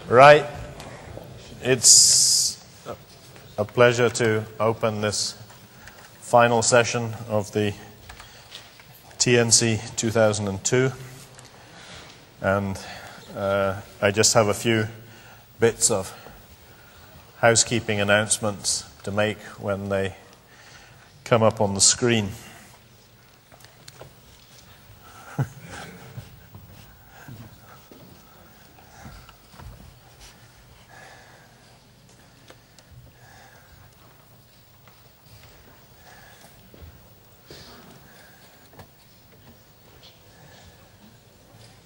Right. It's a pleasure to open this final session of the TNC2002. And I just have a few bits of housekeeping announcements to make when they come up on the screen.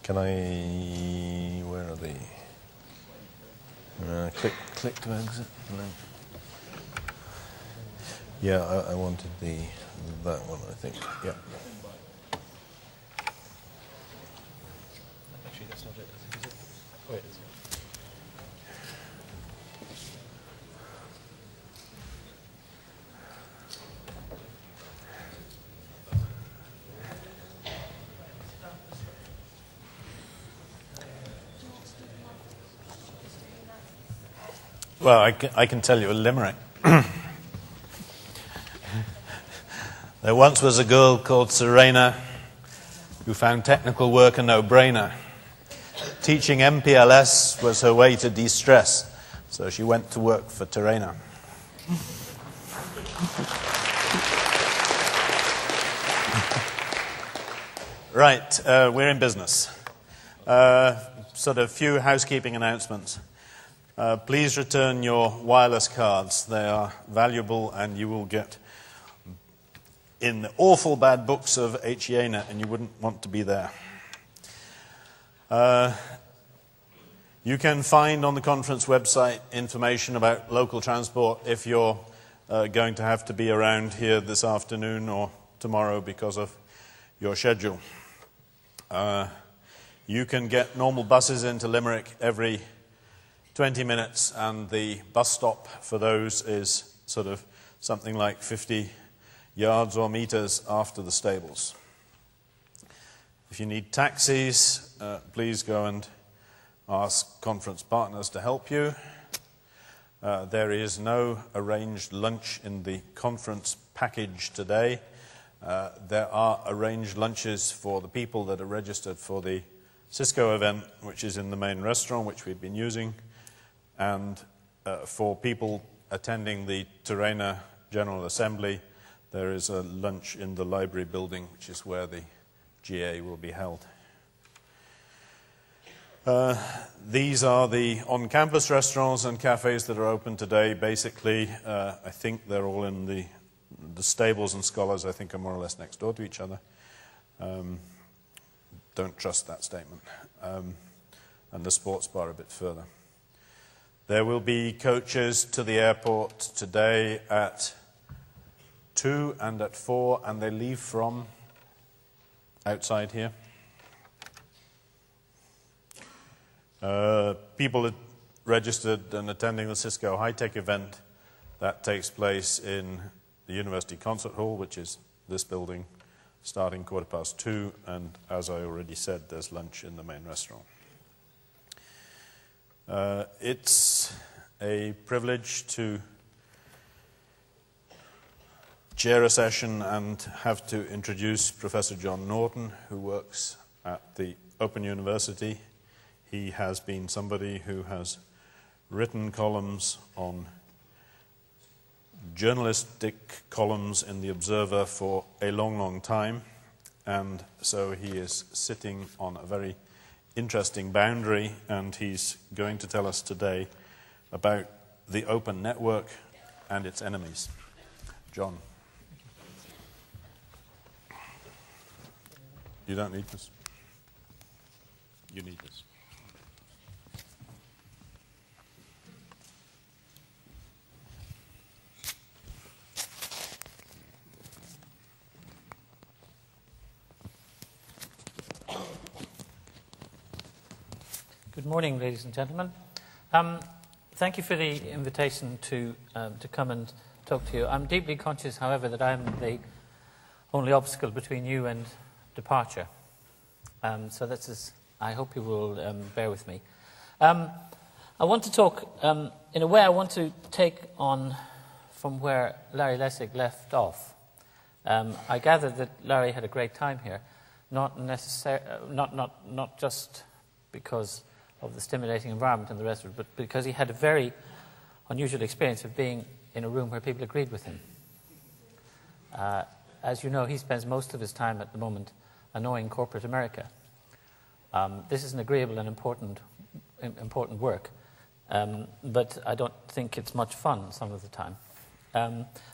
Can I, where are they? Click to exit. Yeah, I wanted that one, I think. Yeah. Actually, that's not it. Is it? Oh, it is. Well, I can tell you a limerick. There once was a girl called TERENA who found technical work a no-brainer. Teaching MPLS was her way to de-stress, so she went to work for TERENA. Right, we're in business. Sort of few housekeeping announcements. Please return your wireless cards. They are valuable, and you will get in the awful bad books of UKERNA, and you wouldn't want to be there. You can find on the conference website information about local transport if you're going to have to be around here this afternoon or tomorrow because of your schedule. You can get normal buses into Limerick every 20 minutes, and the bus stop for those is sort of something like 50 yards or meters after the stables. If you need taxis, please go and ask conference partners to help you. There is no arranged lunch in the conference package today. There are arranged lunches for the people that are registered for the Cisco event, which is in the main restaurant, which we've been using. And for people attending the TERENA General Assembly, there is a lunch in the library building, which is where the GA will be held. These are the on-campus restaurants and cafes that are open today. Basically, I think they're all in the stables and scholars, I think, are more or less next door to each other. Don't trust that statement. And the sports bar a bit further. There will be coaches to the airport today at 2 and at 4, and they leave from outside here. People are registered and attending the Cisco High-Tech event. That takes place in the University Concert Hall, which is this building, starting 2:15, and as I already said, there's lunch in the main restaurant. It's a privilege to chair a session and have to introduce Professor John Naughton, who works at the Open University. He has been somebody who has written columns on journalistic columns in the Observer for a long, long time, and so he is sitting on a very interesting boundary, and he's going to tell us today about the open network and its enemies. John. You don't need this. You need this. Good morning, ladies and gentlemen. Thank you for the invitation to come and talk to you. I'm deeply conscious, however, that I'm the only obstacle between you and departure. So that's I hope you will bear with me. I I want to talk, in a way, I want to take on from where Larry Lessig left off. I gather that Larry had a great time here, not just because of the stimulating environment and the rest of it, but because he had a very unusual experience of being in a room where people agreed with him. As you know, he spends most of his time at the moment annoying corporate America. This is an agreeable and important work, but I don't think it's much fun some of the time.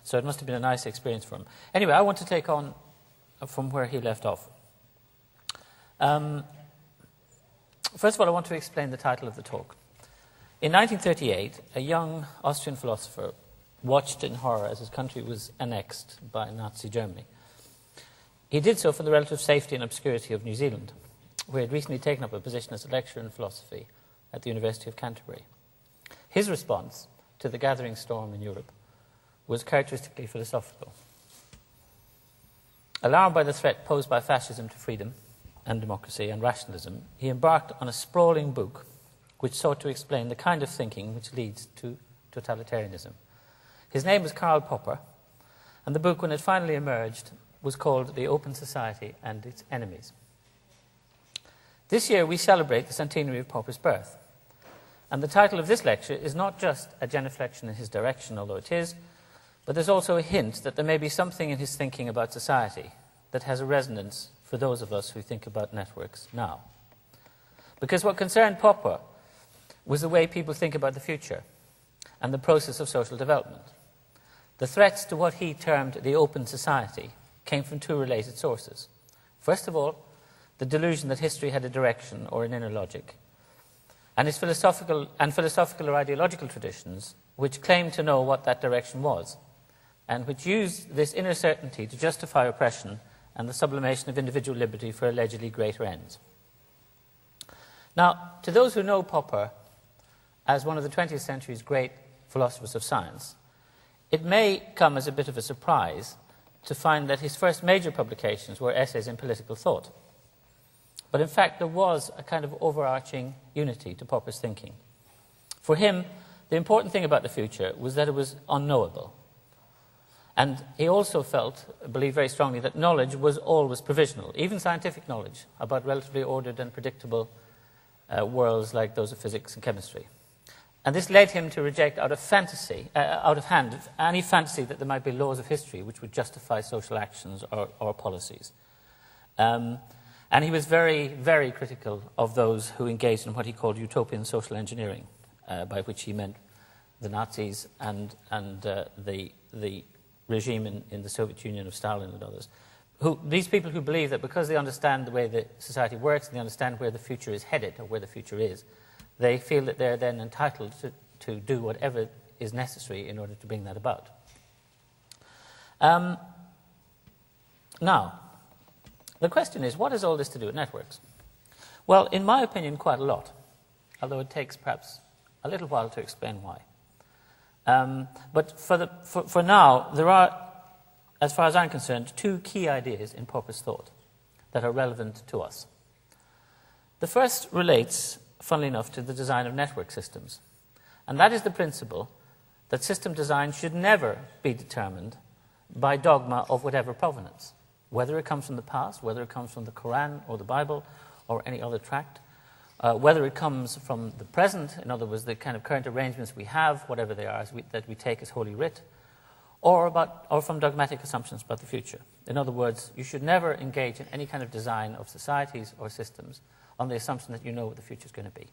So it must have been a nice experience for him. Anyway, I want to take on from where he left off. First of all, I want to explain the title of the talk. In 1938, a young Austrian philosopher watched in horror as his country was annexed by Nazi Germany. He did so for the relative safety and obscurity of New Zealand, where he had recently taken up a position as a lecturer in philosophy at the University of Canterbury. His response to the gathering storm in Europe was characteristically philosophical. Alarmed by the threat posed by fascism to freedom and democracy and rationalism, he embarked on a sprawling book which sought to explain the kind of thinking which leads to totalitarianism. His name was Karl Popper, and the book, when it finally emerged, was called The Open Society and Its Enemies. This year we celebrate the centenary of Popper's birth, and the title of this lecture is not just a genuflection in his direction, although it is, but there's also a hint that there may be something in his thinking about society that has a resonance for those of us who think about networks now. Because what concerned Popper was the way people think about the future and the process of social development. The threats to what he termed the open society came from two related sources. First of all, the delusion that history had a direction or an inner logic, and his philosophical or ideological traditions which claimed to know what that direction was, and which used this inner certainty to justify oppression and the sublimation of individual liberty for allegedly greater ends. Now, to those who know Popper as one of the 20th century's great philosophers of science, it may come as a bit of a surprise to find that his first major publications were essays in political thought. But in fact, there was a kind of overarching unity to Popper's thinking. For him, the important thing about the future was that it was unknowable. And he also believed very strongly, that knowledge was always provisional, even scientific knowledge about relatively ordered and predictable worlds like those of physics and chemistry. And this led him to reject out of hand, any fantasy that there might be laws of history which would justify social actions or policies. And he was very, very critical of those who engaged in what he called utopian social engineering, by which he meant the Nazis and the regime in the Soviet Union of Stalin and others. These people who believe that because they understand the way the society works and they understand where the future is headed or where the future is, they feel that they're then entitled to do whatever is necessary in order to bring that about. Now, the question is, what has all this to do with networks? Well, in my opinion, quite a lot, although it takes perhaps a little while to explain why. But for now, there are, as far as I'm concerned, two key ideas in Popper's thought that are relevant to us. The first relates, funnily enough, to the design of network systems. And that is the principle that system design should never be determined by dogma of whatever provenance, whether it comes from the past, whether it comes from the Quran or the Bible or any other tract, whether it comes from the present, in other words, the kind of current arrangements we have, whatever they are, that we take as Holy Writ, or from dogmatic assumptions about the future. In other words, you should never engage in any kind of design of societies or systems on the assumption that you know what the future is going to be.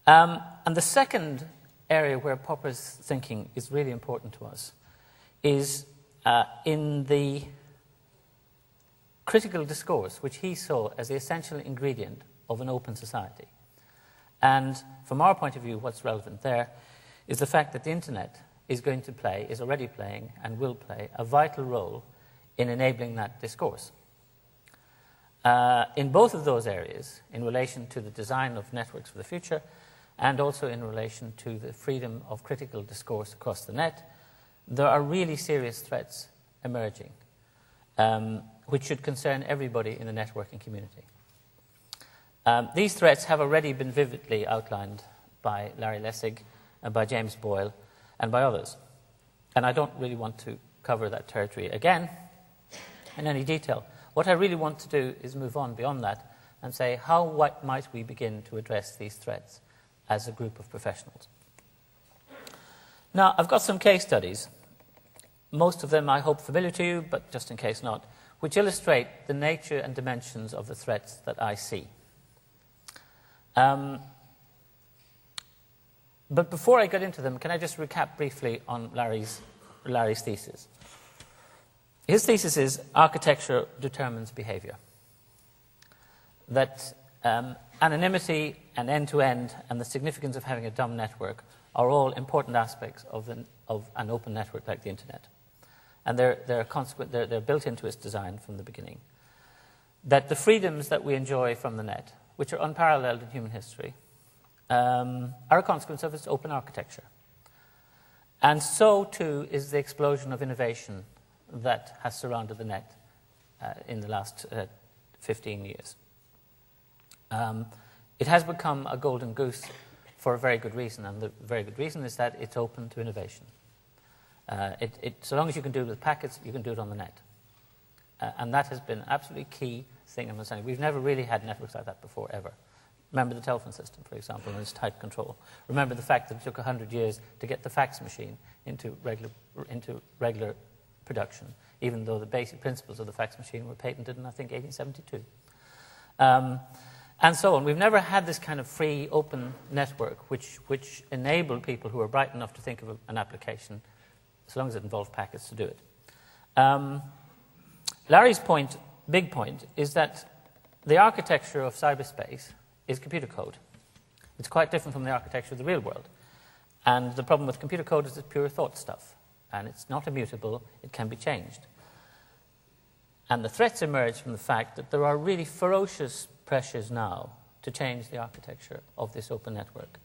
And the second area where Popper's thinking is really important to us is in the critical discourse, which he saw as the essential ingredient of an open society. And from our point of view, what's relevant there is the fact that the internet is already playing, and will play a vital role in enabling that discourse. In both of those areas, in relation to the design of networks for the future, and also in relation to the freedom of critical discourse across the net, there are really serious threats emerging, which should concern everybody in the networking community. These threats have already been vividly outlined by Larry Lessig, and by James Boyle, and by others. And I don't really want to cover that territory again in any detail. What I really want to do is move on beyond that and say, how might we begin to address these threats as a group of professionals? Now, I've got some case studies, most of them I hope familiar to you, but just in case not, which illustrate the nature and dimensions of the threats that I see. But before I get into them, can I just recap briefly on Larry's thesis? His thesis is architecture determines behavior. That anonymity and end-to-end and the significance of having a dumb network are all important aspects of an open network like the Internet. And they're built into its design from the beginning. That the freedoms that we enjoy from the net, which are unparalleled in human history, are a consequence of its open architecture. And so, too, is the explosion of innovation that has surrounded the net in the last 15 years. It has become a golden goose for a very good reason, and the very good reason is that it's open to innovation. So long as you can do it with packets, you can do it on the net. And that has been an absolutely key thing in understanding. We've never really had networks like that before, ever. Remember the telephone system, for example, and its tight control. Remember the fact that it took 100 years to get the fax machine into regular production, even though the basic principles of the fax machine were patented in, I think, 1872. And so on. We've never had this kind of free, open network which enabled people who are bright enough to think of an application, so long as it involved packets, to do it. Larry's big point, is that the architecture of cyberspace is computer code. It's quite different from the architecture of the real world. And the problem with computer code is it's pure thought stuff. And it's not immutable, it can be changed. And the threats emerge from the fact that there are really ferocious pressures now to change the architecture of this open network.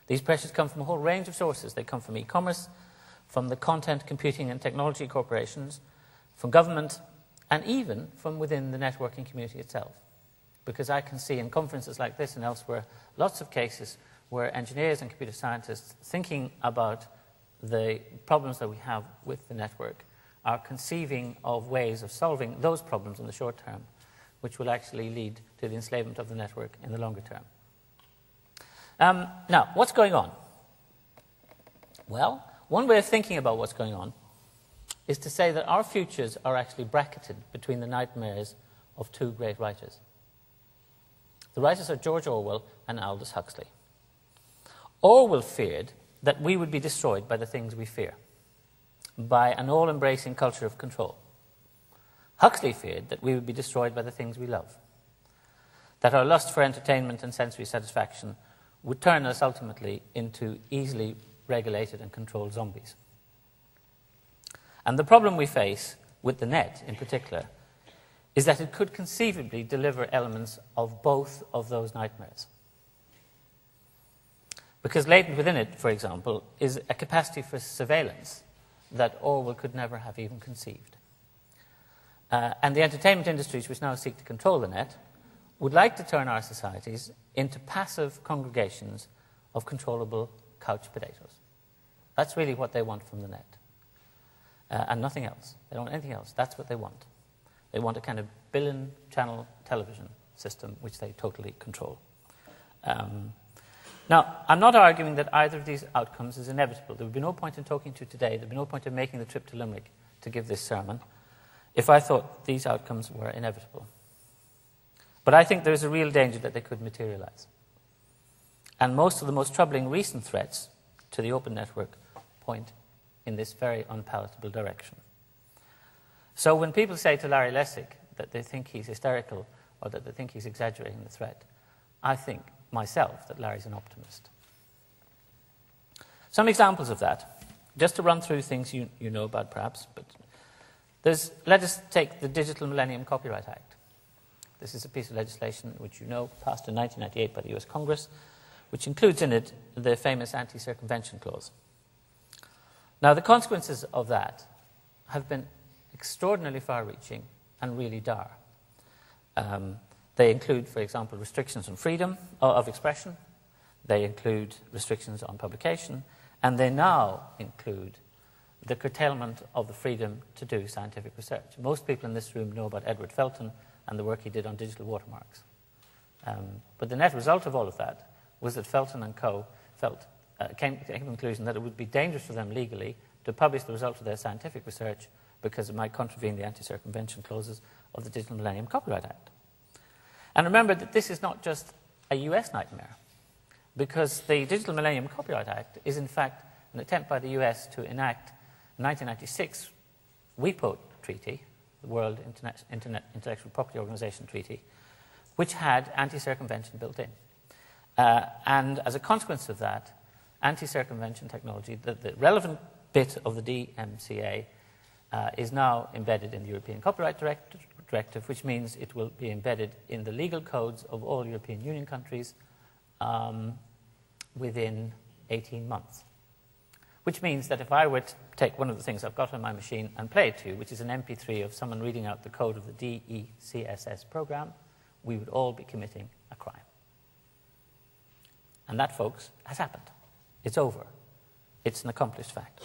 These pressures come from a whole range of sources. They come from e-commerce, from the content, computing, and technology corporations, from government, and even from within the networking community itself. Because I can see in conferences like this and elsewhere lots of cases where engineers and computer scientists thinking about the problems that we have with the network are conceiving of ways of solving those problems in the short term, which will actually lead to the enslavement of the network in the longer term. Now, what's going on? Well, one way of thinking about what's going on is to say that our futures are actually bracketed between the nightmares of two great writers. The writers are George Orwell and Aldous Huxley. Orwell feared that we would be destroyed by the things we fear, by an all-embracing culture of control. Huxley feared that we would be destroyed by the things we love, that our lust for entertainment and sensory satisfaction would turn us ultimately into easily regulated and controlled zombies. And the problem we face with the net in particular is that it could conceivably deliver elements of both of those nightmares. Because latent within it, for example, is a capacity for surveillance that Orwell could never have even conceived. And the entertainment industries, which now seek to control the net, would like to turn our societies into passive congregations of controllable couch potatoes. That's really what they want from the net. And nothing else. They don't want anything else. That's what they want. They want a kind of billion-channel television system which they totally control. Now, I'm not arguing that either of these outcomes is inevitable. There would be no point in talking to you today, there would be no point in making the trip to Limerick to give this sermon if I thought these outcomes were inevitable. But I think there is a real danger that they could materialize. And most of the most troubling recent threats to the open network point in this very unpalatable direction. So when people say to Larry Lessig that they think he's hysterical or that they think he's exaggerating the threat, I think myself that Larry's an optimist. Some examples of that, just to run through things you know about perhaps, but let us take the Digital Millennium Copyright Act. This is a piece of legislation which you know passed in 1998 by the US Congress, which includes in it the famous anti-circumvention clause. Now, the consequences of that have been extraordinarily far-reaching and really dire. They include, for example, restrictions on freedom of expression. They include restrictions on publication. And they now include the curtailment of the freedom to do scientific research. Most people in this room know about Edward Felton and the work he did on digital watermarks. But the net result of all of that was that Felton and co. came to the conclusion that it would be dangerous for them legally to publish the results of their scientific research because it might contravene the anti-circumvention clauses of the Digital Millennium Copyright Act. And remember that this is not just a US nightmare, because the Digital Millennium Copyright Act is in fact an attempt by the US to enact the 1996 WIPO Treaty, the World Internet Intellectual Property Organization Treaty, which had anti-circumvention built in. And as a consequence of that, anti-circumvention technology, the relevant bit of the DMCA, is now embedded in the European Copyright Directive, which means it will be embedded in the legal codes of all European Union countries within 18 months. Which means that if I were to take one of the things I've got on my machine and play it to you, which is an MP3 of someone reading out the code of the DECSS program, we would all be committing a crime. And that, folks, has happened. It's over. It's an accomplished fact.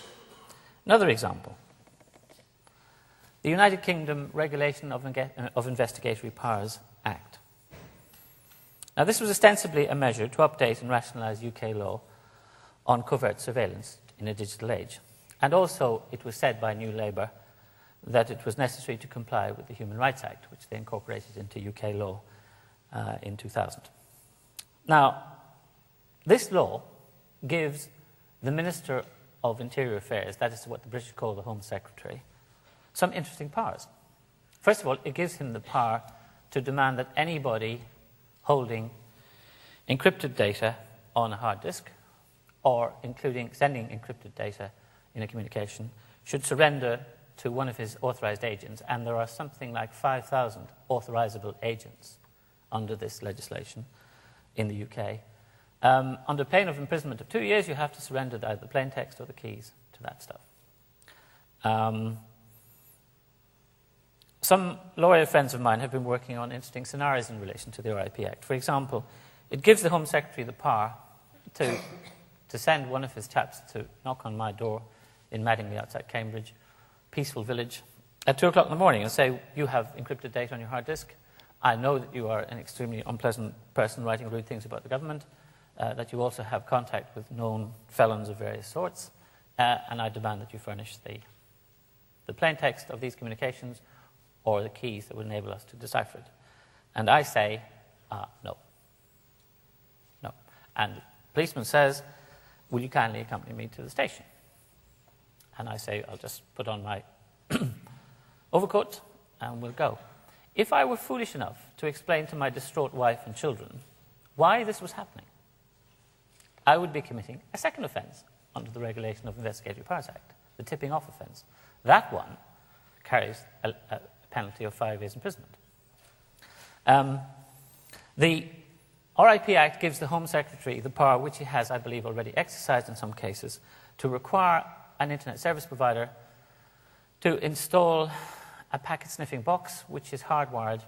Another example. The United Kingdom Regulation of Investigatory Powers Act. Now, this was ostensibly a measure to update and rationalise UK law on covert surveillance in a digital age. And also, it was said by New Labour that it was necessary to comply with the Human Rights Act, which they incorporated into UK law in 2000. Now, this law gives the Minister of Interior Affairs, that is what the British call the Home Secretary, some interesting powers. First of all, it gives him the power to demand that anybody holding encrypted data on a hard disk, or including sending encrypted data in a communication, should surrender to one of his authorized agents, and there are something like 5,000 authorizable agents under this legislation in the UK. Under pain of imprisonment of 2 years, you have to surrender either the plain text or the keys to that stuff. Some lawyer friends of mine have been working on interesting scenarios in relation to the RIP Act. For example, it gives the Home Secretary the power to send one of his chaps to knock on my door in Madingley outside Cambridge, peaceful village, at 2 o'clock in the morning and say, you have encrypted data on your hard disk. I know that you are an extremely unpleasant person writing rude things about the government, that you also have contact with known felons of various sorts, and I demand that you furnish the plain text of these communications or the keys that would enable us to decipher it. And I say, no. No. And the policeman says, will you kindly accompany me to the station? And I say, I'll just put on my overcoat and we'll go. If I were foolish enough to explain to my distraught wife and children why this was happening, I would be committing a second offence under the Regulation of Investigatory Powers Act, the tipping off offence. That one carries a penalty of 5 years imprisonment. The RIP Act gives the Home Secretary the power, which he has, I believe, already exercised in some cases, to require an internet service provider to install a packet sniffing box which is hardwired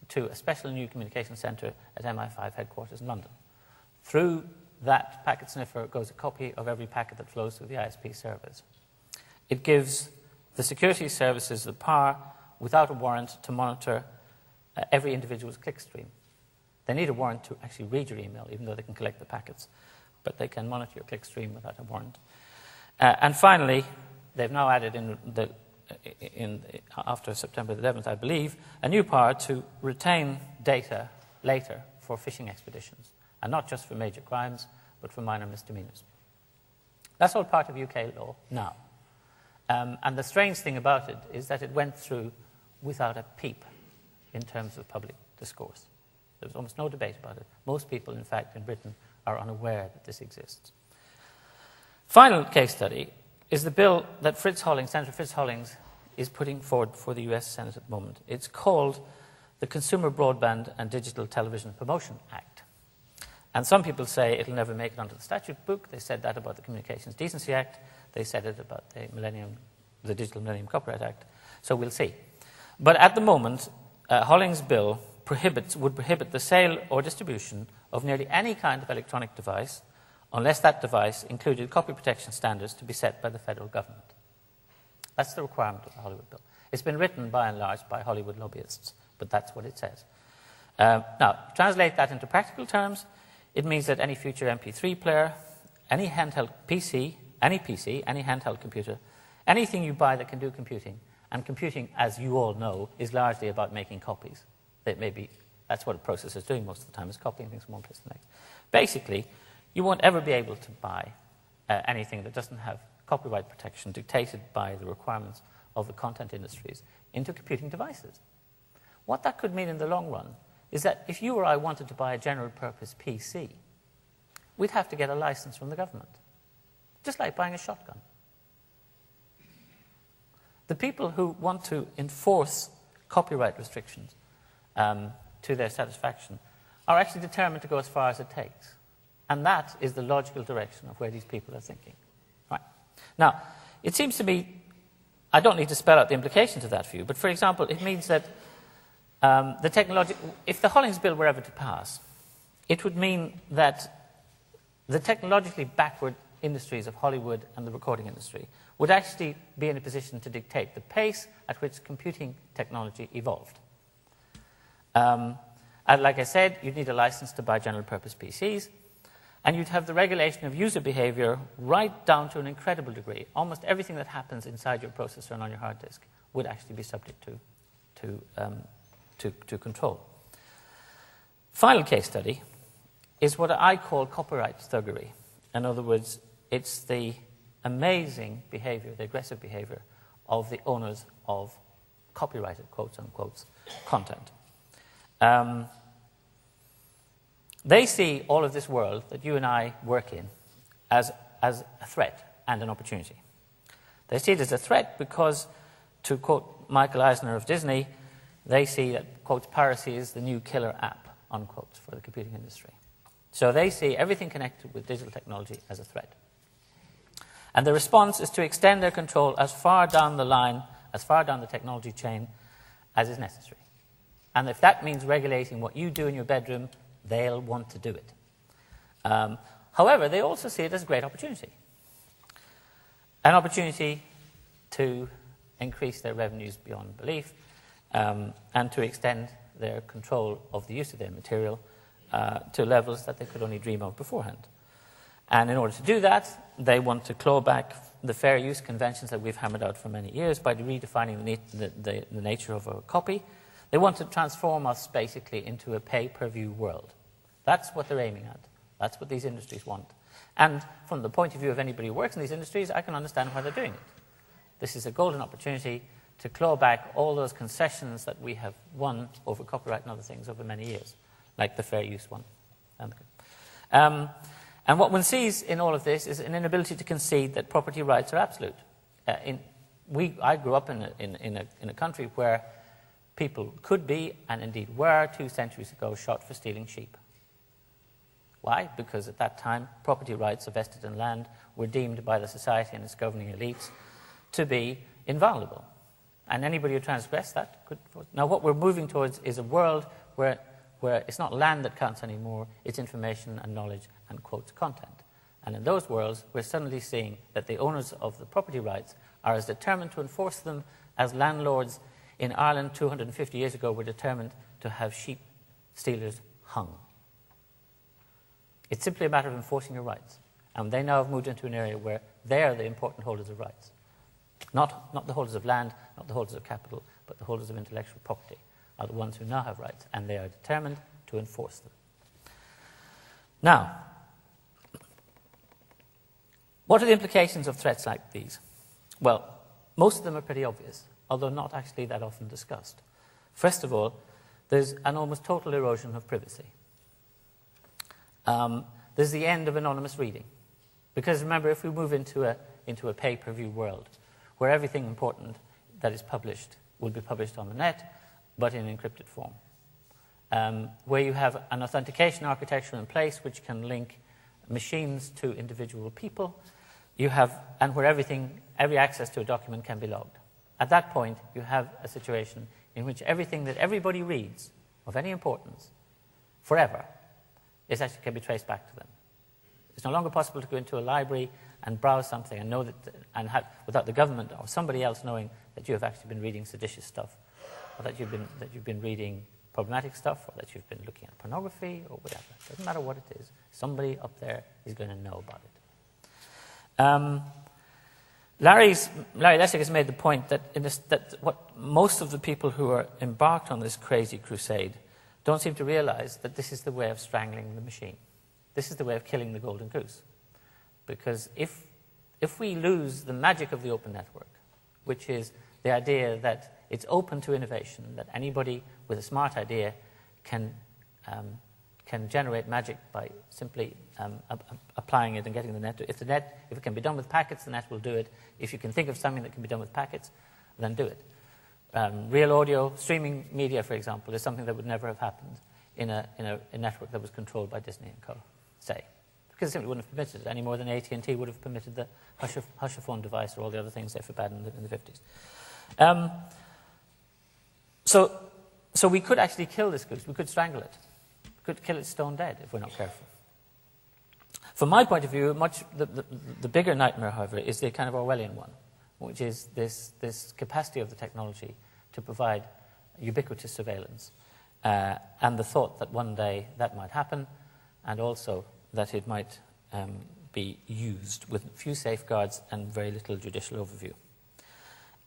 to a special new communication centre at MI5 headquarters in London. Through that packet sniffer goes a copy of every packet that flows through the ISP servers. It gives the security services the power, without a warrant, to monitor every individual's clickstream. They need a warrant to actually read your email, even though they can collect the packets. But they can monitor your clickstream without a warrant. And finally, they've now added after September 11th, I believe, a new power to retain data later for phishing expeditions. And not just for major crimes, but for minor misdemeanors. That's all part of UK law now. And the strange thing about it is that it went through without a peep in terms of public discourse. There was almost no debate about it. Most people, in fact, in Britain are unaware that this exists. Final case study is the bill that Senator Fritz Hollings is putting forward for the US Senate at the moment. It's called the Consumer Broadband and Digital Television Promotion Act. And some people say it'll never make it onto the statute book. They said that about the Communications Decency Act. They said it about the Digital Millennium Copyright Act. So we'll see. But at the moment, Hollings' bill would prohibit the sale or distribution of nearly any kind of electronic device unless that device included copy protection standards to be set by the federal government. That's the requirement of the Hollywood Bill. It's been written, by and large, by Hollywood lobbyists, but that's what it says. Now, translate that into practical terms, it means that any future MP3 player, any handheld PC, any handheld computer, anything you buy that can do computing, and computing, as you all know, is largely about making copies. That's what a processor is doing most of the time, is copying things from one place to the next. Basically, you won't ever be able to buy anything that doesn't have copyright protection dictated by the requirements of the content industries into computing devices. What that could mean in the long run is that if you or I wanted to buy a general-purpose PC, we'd have to get a license from the government, just like buying a shotgun. The people who want to enforce copyright restrictions to their satisfaction are actually determined to go as far as it takes. And that is the logical direction of where these people are thinking. Right. Now, it seems to me, I don't need to spell out the implications of that for you, but for example, it means that if the Hollings Bill were ever to pass, it would mean that the technologically backward industries of Hollywood and the recording industry would actually be in a position to dictate the pace at which computing technology evolved. Like I said, you'd need a license to buy general-purpose PCs, and you'd have the regulation of user behavior right down to an incredible degree. Almost everything that happens inside your processor and on your hard disk would actually be subject to control. Final case study is what I call copyright thuggery. In other words, it's the amazing behavior, the aggressive behavior of the owners of copyrighted, quotes unquote, content. They see all of this world that you and I work in as a threat and an opportunity. They see it as a threat because, to quote Michael Eisner of Disney, they see that, quote, piracy is the new killer app, unquote, for the computing industry. So they see everything connected with digital technology as a threat. And the response is to extend their control as far down the line, as far down the technology chain as is necessary. And if that means regulating what you do in your bedroom, they'll want to do it. However, they also see it as a great opportunity. An opportunity to increase their revenues beyond belief and to extend their control of the use of their material to levels that they could only dream of beforehand. And in order to do that, they want to claw back the fair use conventions that we've hammered out for many years by redefining the nature of a copy. They want to transform us basically into a pay-per-view world. That's what they're aiming at. That's what these industries want. And from the point of view of anybody who works in these industries, I can understand why they're doing it. This is a golden opportunity to claw back all those concessions that we have won over copyright and other things over many years, like the fair use one. And what one sees in all of this is an inability to concede that property rights are absolute. I grew up in a country where people could be, and indeed were, 2 centuries ago, shot for stealing sheep. Why? Because at that time, property rights vested in land were deemed by the society and its governing elites to be inviolable. And anybody who transgressed that could... Now, what we're moving towards is a world where it's not land that counts anymore, it's information and knowledge and, quote, content. And in those worlds, we're suddenly seeing that the owners of the property rights are as determined to enforce them as landlords in Ireland 250 years ago were determined to have sheep stealers hung. It's simply a matter of enforcing your rights. And they now have moved into an area where they are the important holders of rights. Not the holders of land, not the holders of capital, but the holders of intellectual property are the ones who now have rights, and they are determined to enforce them. Now, what are the implications of threats like these? Well, most of them are pretty obvious, although not actually that often discussed. First of all, there's an almost total erosion of privacy. There's the end of anonymous reading. Because remember, if we move into a pay-per-view world, where everything important that is published will be published on the net, but in encrypted form, where you have an authentication architecture in place which can link machines to individual people, and where every access to a document can be logged. At that point, you have a situation in which everything that everybody reads of any importance forever, it actually can be traced back to them. It's no longer possible to go into a library and browse something and know that, without the government or somebody else knowing that you have actually been reading seditious stuff, or that you've been reading problematic stuff, or that you've been looking at pornography or whatever. It doesn't matter what it is. Somebody up there is going to know about it. Larry Lessig has made the point that, that what most of the people who are embarked on this crazy crusade don't seem to realize that this is the way of strangling the machine. This is the way of killing the golden goose. Because if we lose the magic of the open network, which is the idea that it's open to innovation, that anybody with a smart idea can generate magic by simply applying it and getting the net. If it can be done with packets, the net will do it. If you can think of something that can be done with packets, then do it. Real audio, streaming media, for example, is something that would never have happened in a network that was controlled by Disney and Co., say. Because it simply wouldn't have permitted it any more than AT&T would have permitted the hush-a-phone device or all the other things they forbade in the 50s. So we could actually kill this goose. We could strangle it. We could kill it stone dead if we're not careful. From my point of view, the bigger nightmare, however, is the kind of Orwellian one, which is this capacity of the technology to provide ubiquitous surveillance, and the thought that one day that might happen, and also that it might be used with few safeguards and very little judicial overview.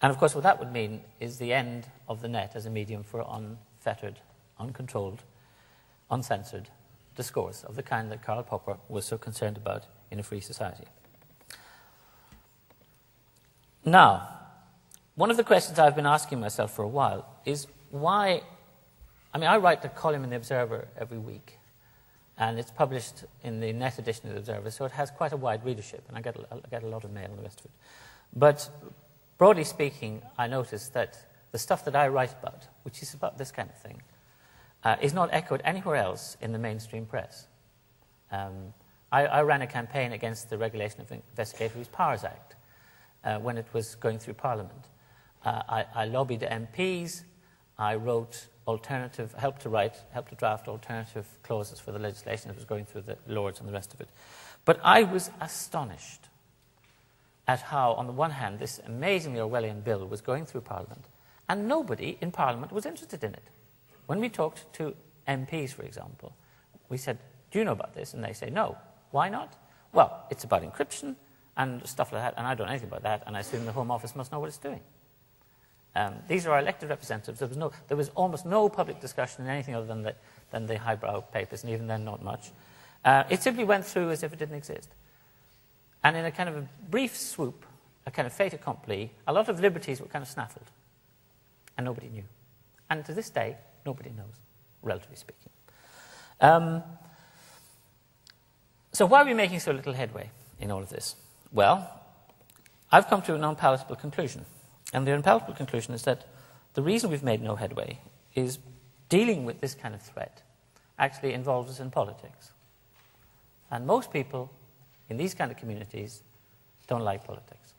And of course what that would mean is the end of the net as a medium for unfettered, uncontrolled, uncensored discourse of the kind that Karl Popper was so concerned about in a free society. Now, one of the questions I've been asking myself for a while is why, I write a column in the Observer every week, and it's published in the net edition of the Observer, so it has quite a wide readership, and I get a lot of mail and the rest of it. But broadly speaking, I notice that the stuff that I write about, which is about this kind of thing, is not echoed anywhere else in the mainstream press. I ran a campaign against the Regulation of Investigatory Powers Act when it was going through Parliament. I lobbied MPs. I wrote helped to draft alternative clauses for the legislation that was going through the Lords and the rest of it. But I was astonished at how, on the one hand, this amazingly Orwellian bill was going through Parliament, and nobody in Parliament was interested in it. When we talked to MPs, for example, we said, do you know about this? And they say, no. Why not? Well, it's about encryption and stuff like that, and I don't know anything about that, and I assume the Home Office must know what it's doing. These are our elected representatives. There was almost no public discussion in anything other than the highbrow papers, and even then not much. It simply went through as if it didn't exist. And in a kind of a brief swoop, a kind of fait accompli, a lot of liberties were kind of snaffled. And nobody knew. And to this day, nobody knows, relatively speaking. So why are we making so little headway in all of this? Well, I've come to an unpalatable conclusion. And the unpalatable conclusion is that the reason we've made no headway is dealing with this kind of threat actually involves us in politics. And most people in these kind of communities don't like politics.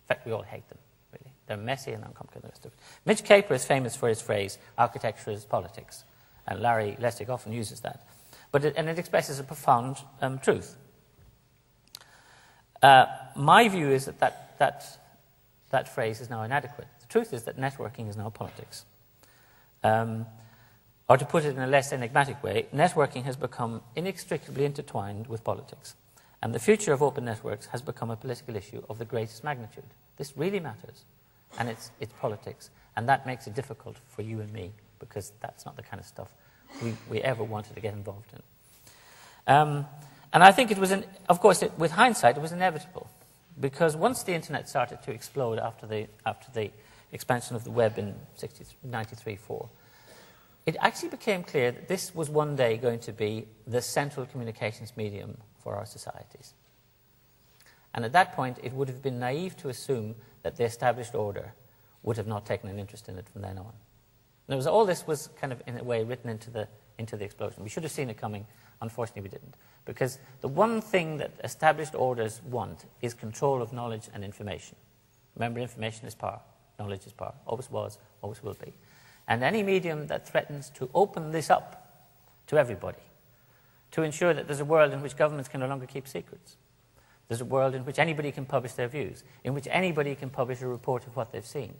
In fact, we all hate them, really. They're messy and uncomplicated. Mitch Caper is famous for his phrase, architecture is politics. And Larry Lessig often uses that. And it expresses a profound truth. My view is that phrase is now inadequate. The truth is that networking is now politics. Or to put it in a less enigmatic way, networking has become inextricably intertwined with politics. And the future of open networks has become a political issue of the greatest magnitude. This really matters. And it's politics. And that makes it difficult for you and me, because that's not the kind of stuff we ever wanted to get involved in. And I think it was, of course, with hindsight, it was inevitable. Because once the internet started to explode after the expansion of the web in 93-4, it actually became clear that this was one day going to be the central communications medium for our societies. And at that point, it would have been naive to assume that the established order would have not taken an interest in it from then on. All this was kind of, in a way, written into the explosion. We should have seen it coming. Unfortunately, we didn't. Because the one thing that established orders want is control of knowledge and information. Remember, information is power. Knowledge is power. Always was, always will be. and any medium that threatens to open this up to everybody, to ensure that there's a world in which governments can no longer keep secrets. There's a world in which anybody can publish their views, in which anybody can publish a report of what they've seen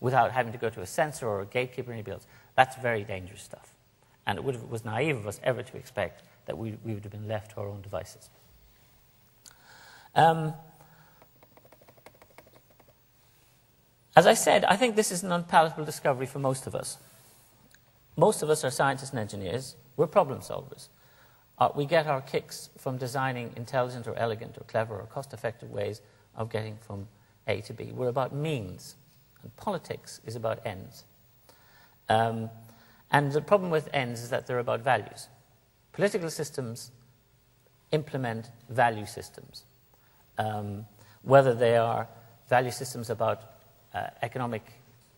without having to go to a censor or a gatekeeper or anybody else. That's very dangerous stuff. And it was naive of us ever to expect that we would have been left to our own devices. As I said, I think this is an unpalatable discovery for most of us. Most of us are scientists and engineers. We're problem solvers. We get our kicks from designing intelligent or elegant or clever or cost-effective ways of getting from A to B. We're about means, and politics is about ends. And the problem with ends is that they're about values. Political systems implement value systems, whether they are value systems about economic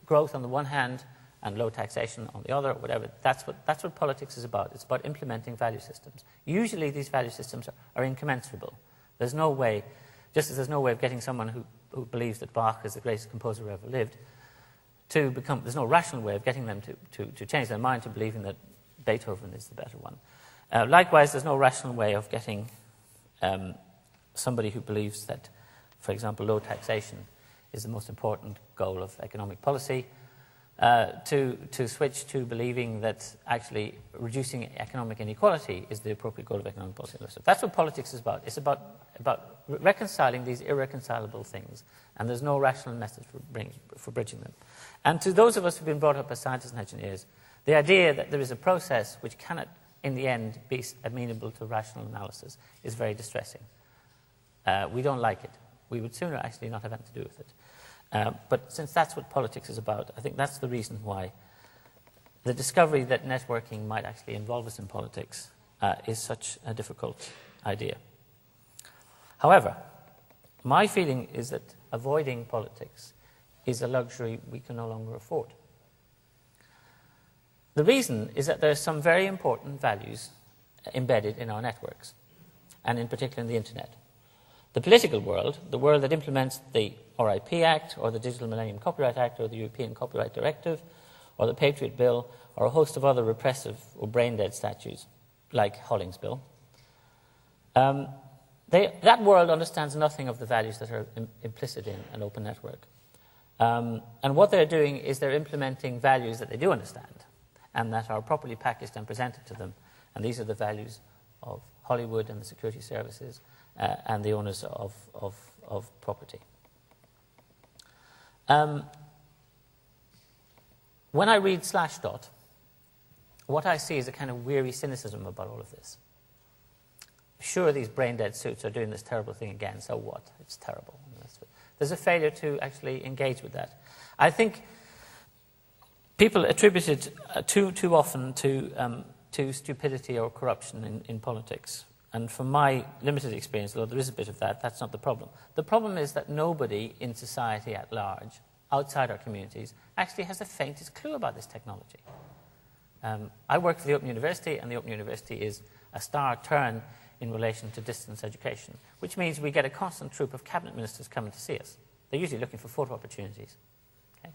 growth on the one hand and low taxation on the other, whatever. That's what politics is about. It's about implementing value systems. Usually these value systems are incommensurable. There's no way, just as there's no way of getting someone who believes that Bach is the greatest composer who ever lived to become, there's no rational way of getting them to change their mind to believing that Beethoven is the better one. Likewise, there's no rational way of getting somebody who believes that, for example, low taxation is the most important goal of economic policy to switch to believing that actually reducing economic inequality is the appropriate goal of economic policy. So that's what politics is about. It's about reconciling these irreconcilable things, and there's no rational method for bridging them. And to those of us who've been brought up as scientists and engineers, the idea that there is a process which cannot, in the end, be amenable to rational analysis is very distressing. We don't like it. We would sooner actually not have anything to do with it. But since that's what politics is about, I think that's the reason why the discovery that networking might actually involve us in politics is such a difficult idea. However, my feeling is that avoiding politics is a luxury we can no longer afford. The reason is that there are some very important values embedded in our networks, and in particular in the internet. The political world, the world that implements the RIP Act, or the Digital Millennium Copyright Act, or the European Copyright Directive, or the Patriot Bill, or a host of other repressive or brain-dead statutes, like Holling's Bill, that world understands nothing of the values that are implicit in an open network. And what they're doing is they're implementing values that they do understand, and that are properly packaged and presented to them. And these are the values of Hollywood and the security services, and the owners of property. When I read Slashdot, what I see is a kind of weary cynicism about all of this. Sure, these brain-dead suits are doing this terrible thing again, so what? It's terrible. There's a failure to actually engage with that. I think people attribute it too often to stupidity or corruption in politics. And from my limited experience, although there is a bit of that, that's not the problem. The problem is that nobody in society at large, outside our communities, actually has the faintest clue about this technology. I work for the Open University, and the Open University is a star turn in relation to distance education, which means we get a constant troop of cabinet ministers coming to see us. They're usually looking for photo opportunities. Okay?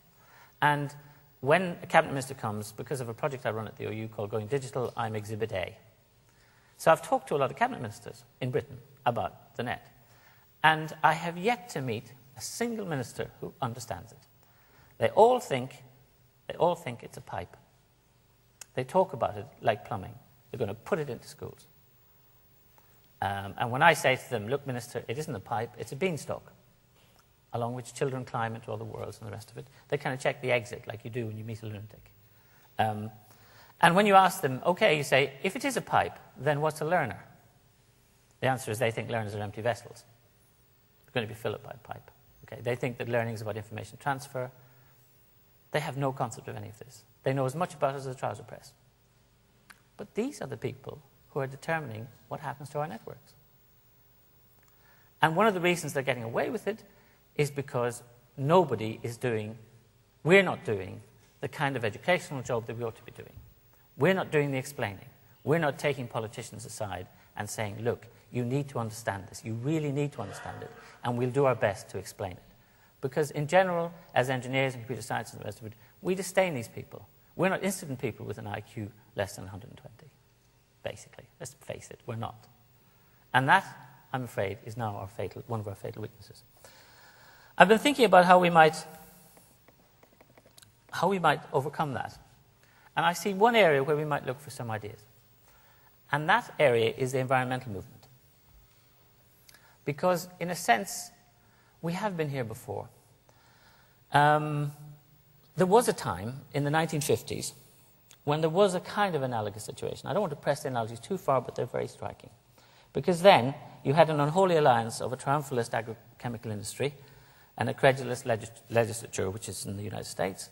And when a cabinet minister comes, because of a project I run at the OU called Going Digital, I'm Exhibit A. So I've talked to a lot of cabinet ministers in Britain about the net. And I have yet to meet a single minister who understands it. They all think it's a pipe. They talk about it like plumbing. They're going to put it into schools. And when I say to them, look, minister, it isn't a pipe, it's a beanstalk, along which children climb into other worlds and the rest of it, they kind of check the exit like you do when you meet a lunatic. And when you ask them, okay, you say, if it is a pipe, then what's a learner? The answer is they think learners are empty vessels. They're going to be filled up by a pipe. Okay? They think that learning is about information transfer. They have no concept of any of this. They know as much about it as a trouser press. But these are the people who are determining what happens to our networks. And one of the reasons they're getting away with it is because we're not doing the kind of educational job that we ought to be doing. We're not doing the explaining. We're not taking politicians aside and saying, look, you need to understand this. You really need to understand it. And we'll do our best to explain it. Because in general, as engineers and computer scientists and the rest of it, we disdain these people. We're not interested in people with an IQ less than 120, basically. Let's face it, we're not. And that, I'm afraid, is now one of our fatal weaknesses. I've been thinking about how we might overcome that. And I see one area where we might look for some ideas. And that area is the environmental movement. Because, in a sense, we have been here before. There was a time in the 1950s when there was a kind of analogous situation. I don't want to press the analogies too far, but they're very striking. Because then you had an unholy alliance of a triumphalist agrochemical industry and a credulous legislature, which is in the United States.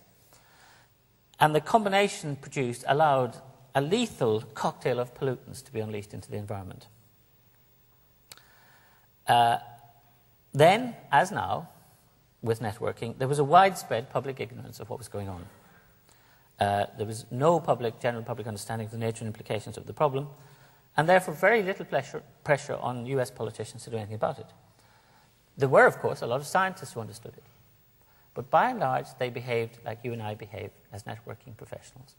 And the combination produced allowed a lethal cocktail of pollutants to be unleashed into the environment. Then, as now, with networking, there was a widespread public ignorance of what was going on. There was no general public understanding of the nature and implications of the problem, and therefore very little pressure on US politicians to do anything about it. There were, of course, a lot of scientists who understood it. But by and large, they behaved like you and I behave as networking professionals.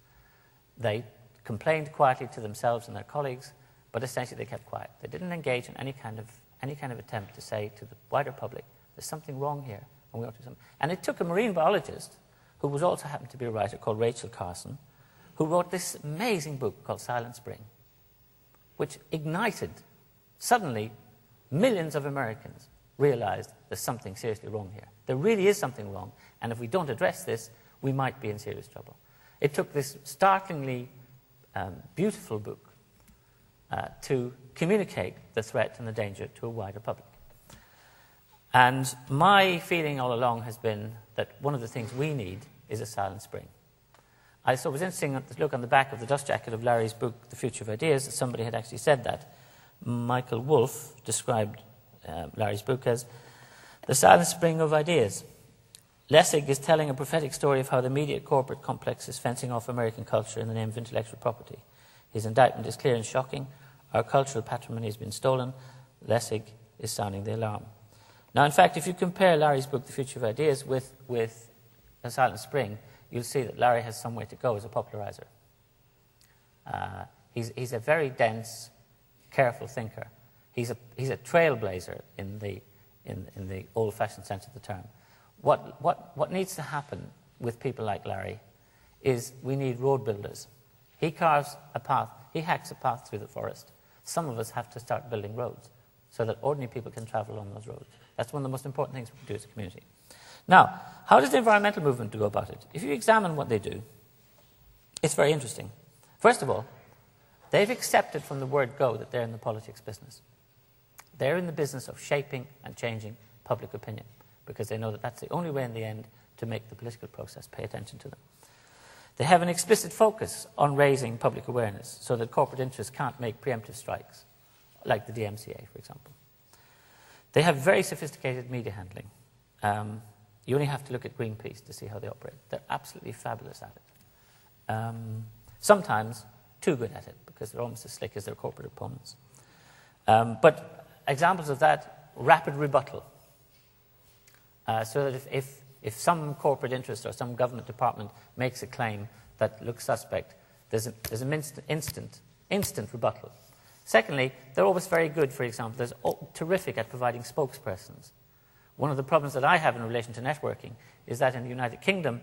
They complained quietly to themselves and their colleagues, but essentially they kept quiet. They didn't engage in any kind of attempt to say to the wider public, there's something wrong here, and we ought to do something. And it took a marine biologist, who was also happened to be a writer called Rachel Carson, who wrote this amazing book called Silent Spring, which ignited, suddenly, millions of Americans realized there's something seriously wrong here. There really is something wrong, and if we don't address this, we might be in serious trouble. It took this startlingly beautiful book to communicate the threat and the danger to a wider public. And my feeling all along has been that one of the things we need is a silent spring. I thought it was interesting to look on the back of the dust jacket of Larry's book, The Future of Ideas, that somebody had actually said that. Michael Wolff described Larry's book as the silent spring of ideas. Lessig is telling a prophetic story of how the immediate corporate complex is fencing off American culture in the name of intellectual property. His indictment is clear and shocking. Our cultural patrimony has been stolen. Lessig is sounding the alarm. Now, in fact, if you compare Larry's book, The Future of Ideas, with A Silent Spring, you'll see that Larry has some way to go as a popularizer. He's a very dense, careful thinker. He's a trailblazer in the old-fashioned sense of the term. What needs to happen with people like Larry is we need road builders. He carves a path, he hacks a path through the forest. Some of us have to start building roads so that ordinary people can travel on those roads. That's one of the most important things we can do as a community. Now, how does the environmental movement go about it? If you examine what they do, it's very interesting. First of all, they've accepted from the word go that they're in the politics business. They're in the business of shaping and changing public opinion because they know that that's the only way in the end to make the political process pay attention to them. They have an explicit focus on raising public awareness so that corporate interests can't make preemptive strikes, like the DMCA, for example. They have very sophisticated media handling. You only have to look at Greenpeace to see how they operate. They're absolutely fabulous at it. Sometimes too good at it because they're almost as slick as their corporate opponents. But examples of that, rapid rebuttal. So that if some corporate interest or some government department makes a claim that looks suspect, there's an instant rebuttal. Secondly, they're always very good, for example, they're terrific at providing spokespersons. One of the problems that I have in relation to networking is that in the United Kingdom,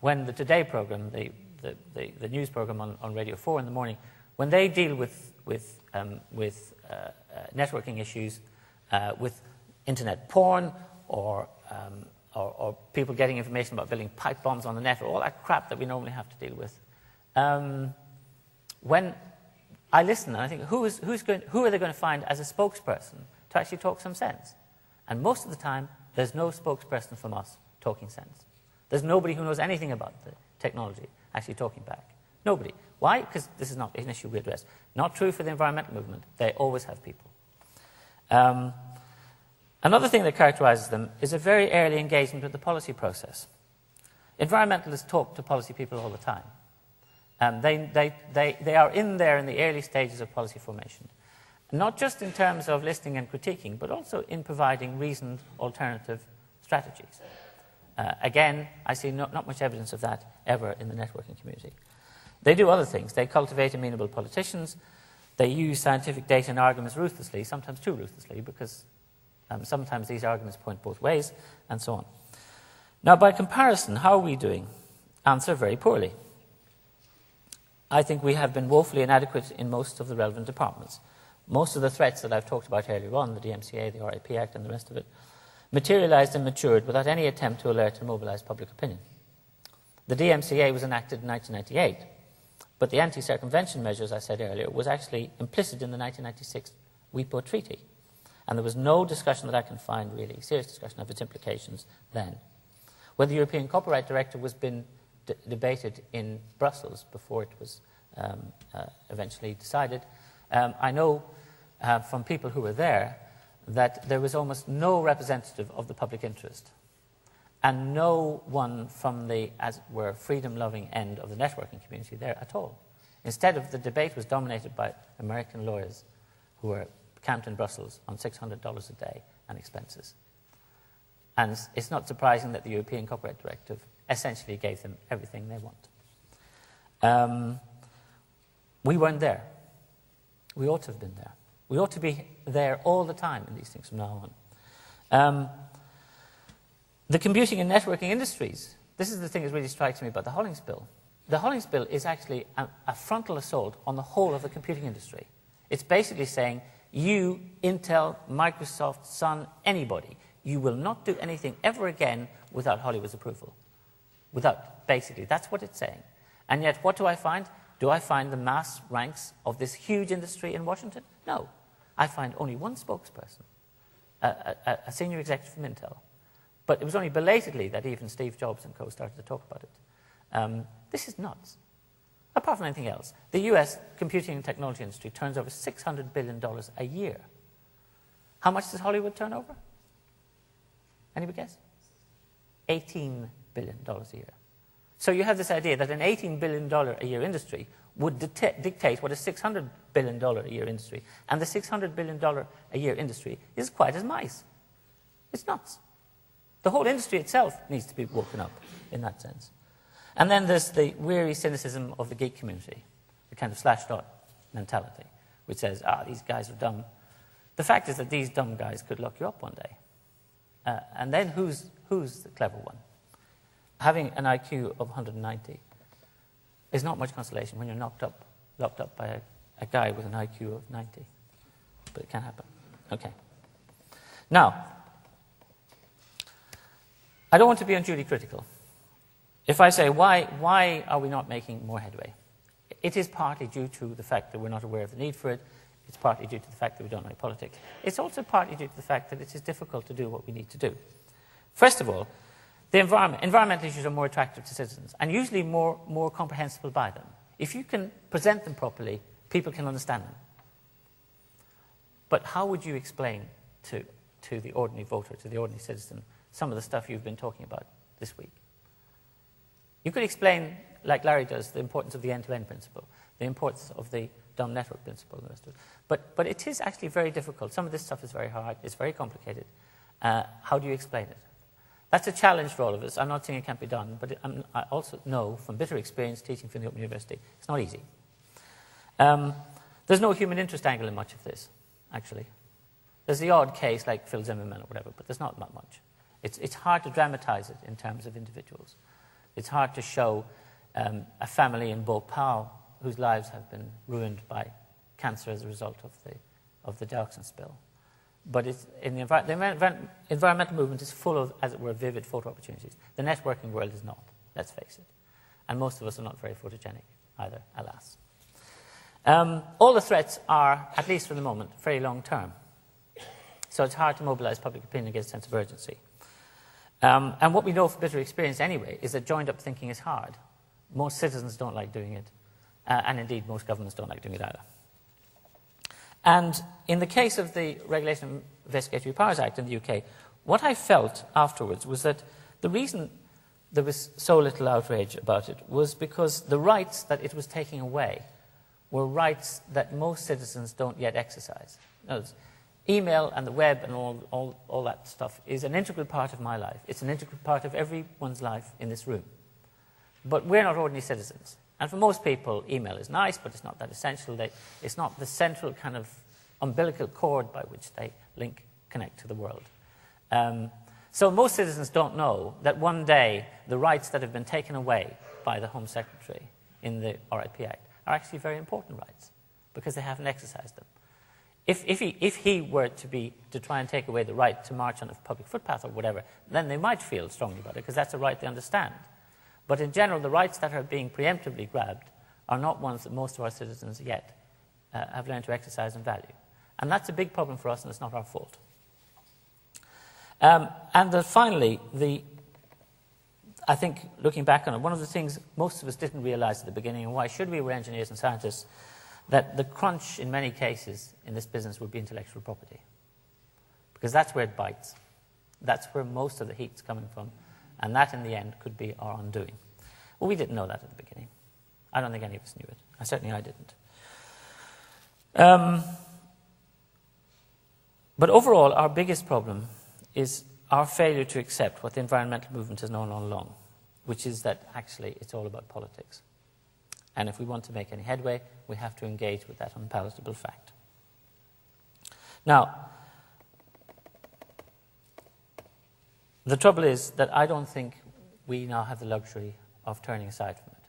when the Today programme, the news programme on Radio 4 in the morning, when they deal with networking issues, with internet porn or people getting information about building pipe bombs on the net, or all that crap that we normally have to deal with, when I listen and I think, who are they going to find as a spokesperson to actually talk some sense? And most of the time, there's no spokesperson from us talking sense. There's nobody who knows anything about the technology actually talking back. Nobody. Why? Because this is not an issue we address. Not true for the environmental movement. They always have people. Another thing that characterizes them is a very early engagement with the policy process. Environmentalists talk to policy people all the time. They are in there in the early stages of policy formation. Not just in terms of listening and critiquing, but also in providing reasoned alternative strategies. Again, I see not much evidence of that ever in the networking community. They do other things. They cultivate amenable politicians. They use scientific data and arguments ruthlessly, sometimes too ruthlessly, because sometimes these arguments point both ways, and so on. Now, by comparison, how are we doing? Answer: very poorly. I think we have been woefully inadequate in most of the relevant departments. Most of the threats that I've talked about earlier on, the DMCA, the RIP Act, and the rest of it, materialized and matured without any attempt to alert and mobilize public opinion. The DMCA was enacted in 1998, but the anti-circumvention measure, as I said earlier, was actually implicit in the 1996 WIPO Treaty. And there was no discussion that I can find, really, serious discussion of its implications then. Whether the European Copyright Directive was been debated in Brussels before it was eventually decided, I know from people who were there that there was almost no representative of the public interest and no one from the, as it were, freedom-loving end of the networking community there at all. Instead of the debate was dominated by American lawyers who were camped in Brussels on $600 a day and expenses. And it's not surprising that the European Copyright Directive essentially gave them everything they want. We weren't there. We ought to have been there. We ought to be there all the time in these things from now on. The computing and networking industries, this is the thing that really strikes me about the Hollings Bill. The Hollings Bill is actually a frontal assault on the whole of the computing industry. It's basically saying, you, Intel, Microsoft, Sun, anybody, you will not do anything ever again without Hollywood's approval. Without, basically, that's what it's saying. And yet, what do I find? Do I find the mass ranks of this huge industry in Washington? No. I find only one spokesperson, a senior executive from Intel. But it was only belatedly that even Steve Jobs and co started to talk about it. This is nuts. Apart from anything else, the US computing and technology industry turns over $600 billion a year. How much does Hollywood turn over? Anybody guess? $18 billion a year. So you have this idea that an $18 billion a year industry would dictate what a $600 billion a year industry. And the $600 billion a year industry is quite as mice. It's nuts. The whole industry itself needs to be woken up in that sense. And then there's the weary cynicism of the geek community, the kind of slashdot mentality, which says, these guys are dumb. The fact is that these dumb guys could lock you up one day. And then who's the clever one? Having an IQ of 190 is not much consolation when you're locked up by a guy with an IQ of 90. But it can happen. Okay. Now, I don't want to be unduly critical. If I say, why are we not making more headway? It is partly due to the fact that we're not aware of the need for it. It's partly due to the fact that we don't know politics. It's also partly due to the fact that it is difficult to do what we need to do. First of all, the environmental issues are more attractive to citizens and usually more comprehensible by them. If you can present them properly, people can understand them. But how would you explain to the ordinary voter, to the ordinary citizen, some of the stuff you've been talking about this week? You could explain, like Larry does, the importance of the end-to-end principle, the importance of the dumb network principle, and the rest of it. But it is actually very difficult. Some of this stuff is very hard. It's very complicated. How do you explain it? That's a challenge for all of us. I'm not saying it can't be done, but I also know from bitter experience teaching from the Open University, it's not easy. There's no human interest angle in much of this, actually. There's the odd case like Phil Zimmerman or whatever, but there's not much. It's hard to dramatize it in terms of individuals. It's hard to show a family in Bhopal whose lives have been ruined by cancer as a result of the dioxin spill. But the environmental movement is full of, as it were, vivid photo opportunities. The networking world is not, let's face it. And most of us are not very photogenic either, alas. All the threats are, at least for the moment, very long term. So it's hard to mobilize public opinion against a sense of urgency. And what we know from bitter experience anyway is that joined-up thinking is hard. Most citizens don't like doing it. And indeed, most governments don't like doing it either. And in the case of the Regulation of Investigatory Powers Act in the UK, what I felt afterwards was that the reason there was so little outrage about it was because the rights that it was taking away were rights that most citizens don't yet exercise. In other words, email and the web and all that stuff is an integral part of my life. It's an integral part of everyone's life in this room. But we're not ordinary citizens. And for most people, email is nice, but it's not that essential. It's not the central kind of umbilical cord by which they connect to the world. So most citizens don't know that one day the rights that have been taken away by the Home Secretary in the RIP Act are actually very important rights because they haven't exercised them. If he were to try and take away the right to march on a public footpath or whatever, then they might feel strongly about it because that's a right they understand. But in general, the rights that are being preemptively grabbed are not ones that most of our citizens yet have learned to exercise and value. And that's a big problem for us, and it's not our fault. Finally, I think, looking back on it, one of the things most of us didn't realize at the beginning, and why should we were engineers and scientists, that the crunch in many cases in this business would be intellectual property. Because that's where it bites. That's where most of the heat's coming from. And that, in the end, could be our undoing. Well, we didn't know that at the beginning. I don't think any of us knew it. Certainly I didn't. But overall, our biggest problem is our failure to accept what the environmental movement has known all along, which is that actually it's all about politics. And if we want to make any headway, we have to engage with that unpalatable fact. Now, the trouble is that I don't think we now have the luxury of turning aside from it.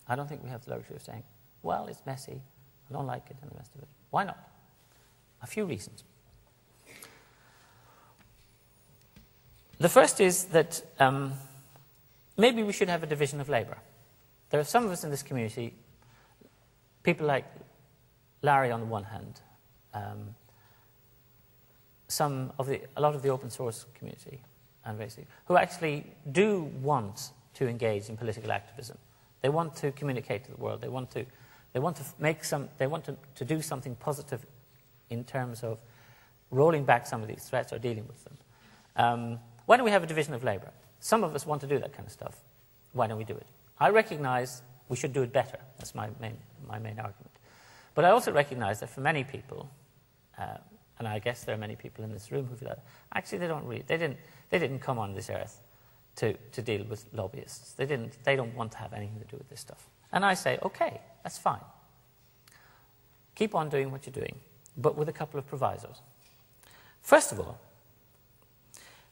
I don't think we have the luxury of saying, well, it's messy, I don't like it, and the rest of it. Why not? A few reasons. The first is that maybe we should have a division of labour. There are some of us in this community, people like Larry on the one hand, a lot of the open source community, and basically, who actually do want to engage in political activism. They want to communicate to the world. They want to do something positive in terms of rolling back some of these threats or dealing with them. Why don't we have a division of labour? Some of us want to do that kind of stuff. Why don't we do it? I recognize we should do it better. That's my main argument. But I also recognize that for many people, and I guess there are many people in this room who feel that, actually they didn't come on this earth to deal with lobbyists. They don't want to have anything to do with this stuff. And I say, okay, that's fine. Keep on doing what you're doing, but with a couple of provisos. First of all,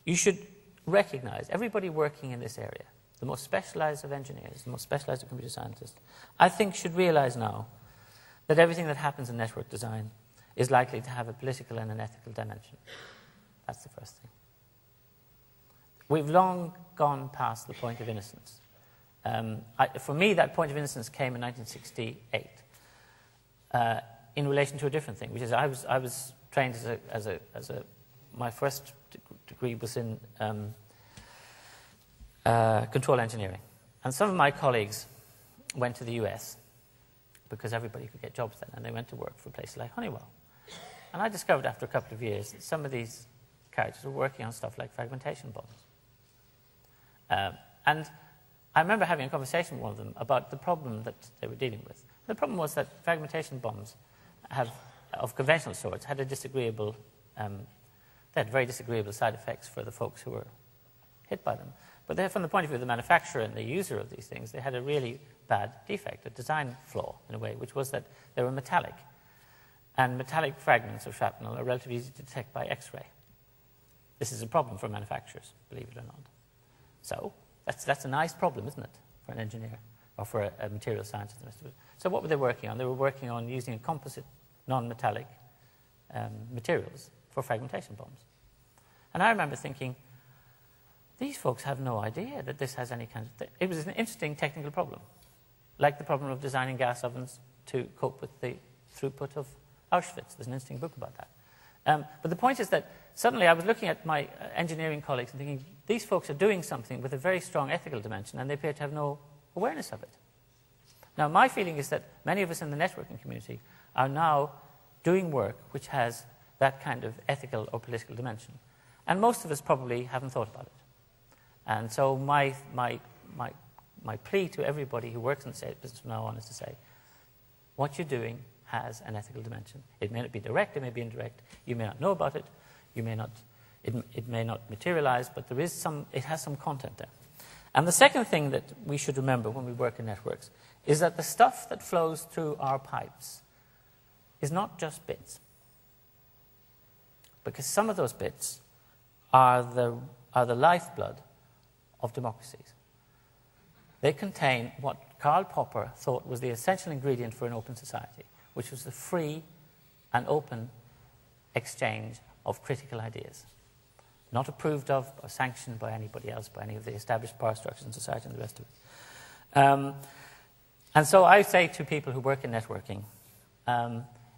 you should recognize everybody working in this area, the most specialized of engineers, the most specialized of computer scientists, I think should realize now that everything that happens in network design is likely to have a political and an ethical dimension. That's the first thing. We've long gone past the point of innocence. For me, that point of innocence came in 1968 in relation to a different thing, which is I was trained my first degree was in control engineering. And some of my colleagues went to the US because everybody could get jobs then, and they went to work for places like Honeywell. And I discovered after a couple of years that some of these characters were working on stuff like fragmentation bombs. And I remember having a conversation with one of them about the problem that they were dealing with. The problem was that fragmentation bombs of conventional sorts had they had very disagreeable side effects for the folks who were hit by them. But from the point of view of the manufacturer and the user of these things, they had a really bad defect, a design flaw in a way, which was that they were metallic. And metallic fragments of shrapnel are relatively easy to detect by X-ray. This is a problem for manufacturers, believe it or not. So that's a nice problem, isn't it, for an engineer or for a material scientist and the rest of it. So what were they working on? They were working on using composite, non-metallic materials for fragmentation bombs. And I remember thinking, these folks have no idea that this has any kind of... It was an interesting technical problem, like the problem of designing gas ovens to cope with the throughput of Auschwitz. There's an interesting book about that. But the point is that suddenly I was looking at my engineering colleagues and thinking, these folks are doing something with a very strong ethical dimension, and they appear to have no awareness of it. Now, my feeling is that many of us in the networking community are now doing work which has that kind of ethical or political dimension. And most of us probably haven't thought about it. And so my plea to everybody who works in the state business from now on is to say, what you're doing has an ethical dimension. It may not be direct, it may be indirect. You may not know about it. You may not, it may not materialize, but there is some, it has some content there. And the second thing that we should remember when we work in networks is that the stuff that flows through our pipes is not just bits. Because some of those bits are the lifeblood of democracies. They contain what Karl Popper thought was the essential ingredient for an open society, which was the free and open exchange of critical ideas, not approved of or sanctioned by anybody else, by any of the established power structures in society and the rest of it. And so I say to people who work in networking,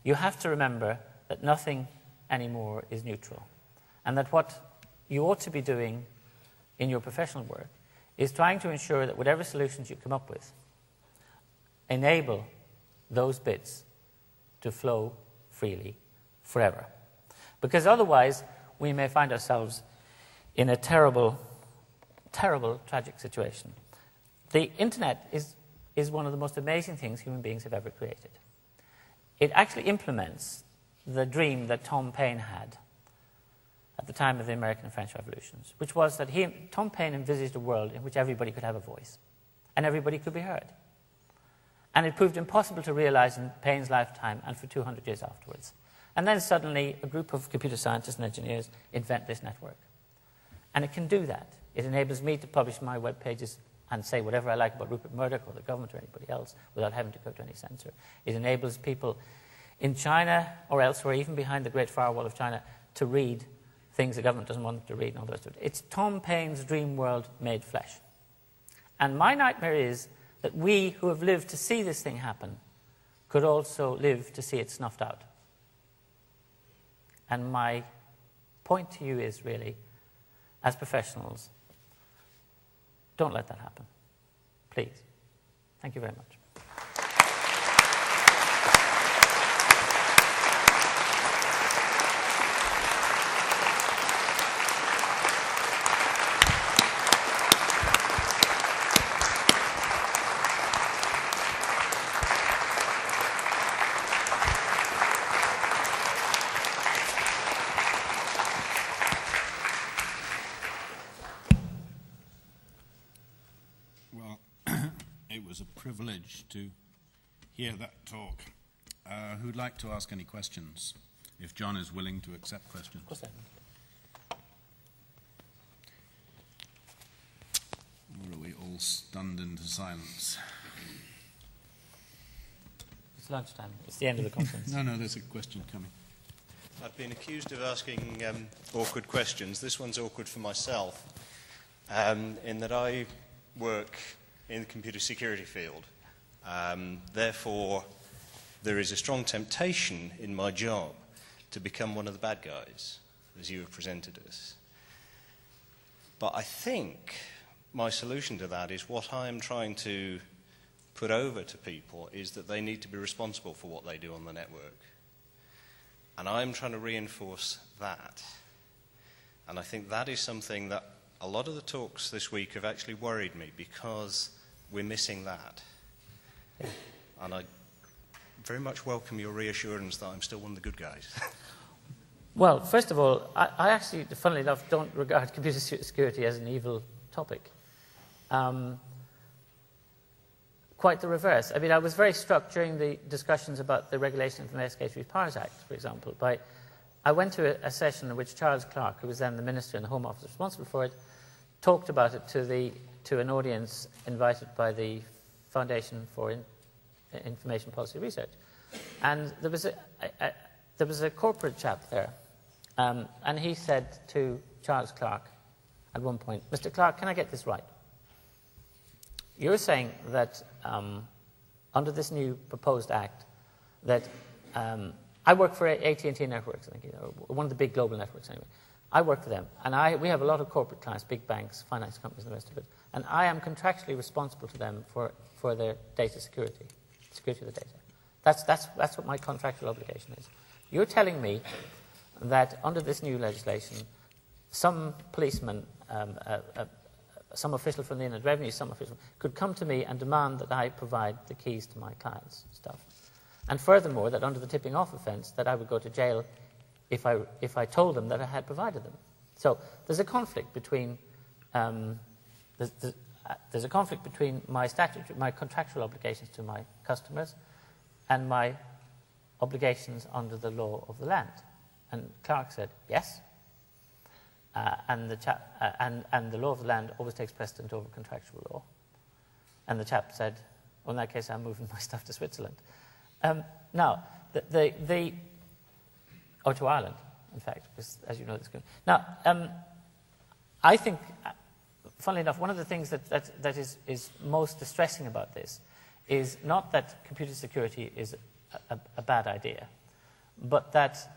you have to remember that nothing anymore is neutral, and that what you ought to be doing in your professional work is trying to ensure that whatever solutions you come up with enable those bits to flow freely forever. Because otherwise, we may find ourselves in a terrible, terrible, tragic situation. The internet is one of the most amazing things human beings have ever created. It actually implements the dream that Tom Paine had at the time of the American and French revolutions, which was that Tom Paine envisaged a world in which everybody could have a voice and everybody could be heard. And it proved impossible to realize in Paine's lifetime and for 200 years afterwards. And then suddenly a group of computer scientists and engineers invent this network. And it can do that. It enables me to publish my web pages and say whatever I like about Rupert Murdoch or the government or anybody else without having to go to any censor. It enables people in China or elsewhere, even behind the Great Firewall of China, to read things the government doesn't want them to read and all the rest of it. It's Tom Paine's dream world made flesh. And my nightmare is that we who have lived to see this thing happen could also live to see it snuffed out. And my point to you is really, as professionals, don't let that happen. Please. Thank you very much. Privilege to hear that talk. Who'd like to ask any questions? If John is willing to accept questions. Of course I am. Or are we all stunned into silence? It's lunchtime. It's the end of the conference. No, there's a question coming. I've been accused of asking awkward questions. This one's awkward for myself, in that I work in the computer security field. Therefore, there is a strong temptation in my job to become one of the bad guys, as you have presented us. But I think my solution to that is what I am trying to put over to people is that they need to be responsible for what they do on the network. And I'm trying to reinforce that. And I think that is something that a lot of the talks this week have actually worried me, because we're missing that. Yeah. And I very much welcome your reassurance that I'm still one of the good guys. Well, first of all, I actually, funnily enough, don't regard computer security as an evil topic. Quite the reverse. I mean, I was very struck during the discussions about the regulation of the Investigatory Powers Act, for example, I went to a session in which Charles Clarke, who was then the Minister in the Home Office responsible for it, talked about it to an audience invited by the Foundation for Information Policy Research. And there was a corporate chap there, and he said to Charles Clarke at one point, "Mr. Clarke, can I get this right? You're saying that under this new proposed act that I work for AT&T Networks, I think, one of the big global networks anyway. I work for them, and we have a lot of corporate clients, big banks, finance companies, and the rest of it, and I am contractually responsible to them for their data security of the data. That's what my contractual obligation is. You're telling me that under this new legislation, some policeman, some official from the Inland Revenue, some official, could come to me and demand that I provide the keys to my clients' stuff. And furthermore, that under the tipping off offence, that I would go to jail if I told them that I had provided them. So there's a conflict between there's a conflict between my contractual obligations to my customers and my obligations under the law of the land. And Clark said, yes. And the law of the land always takes precedent over contractual law. And the chap said, well, in that case, I'm moving my stuff to Switzerland. Now, or to Ireland, in fact, because, as you know, this. Now, I think, funnily enough, one of the things that is most distressing about this is not that computer security is a bad idea, but that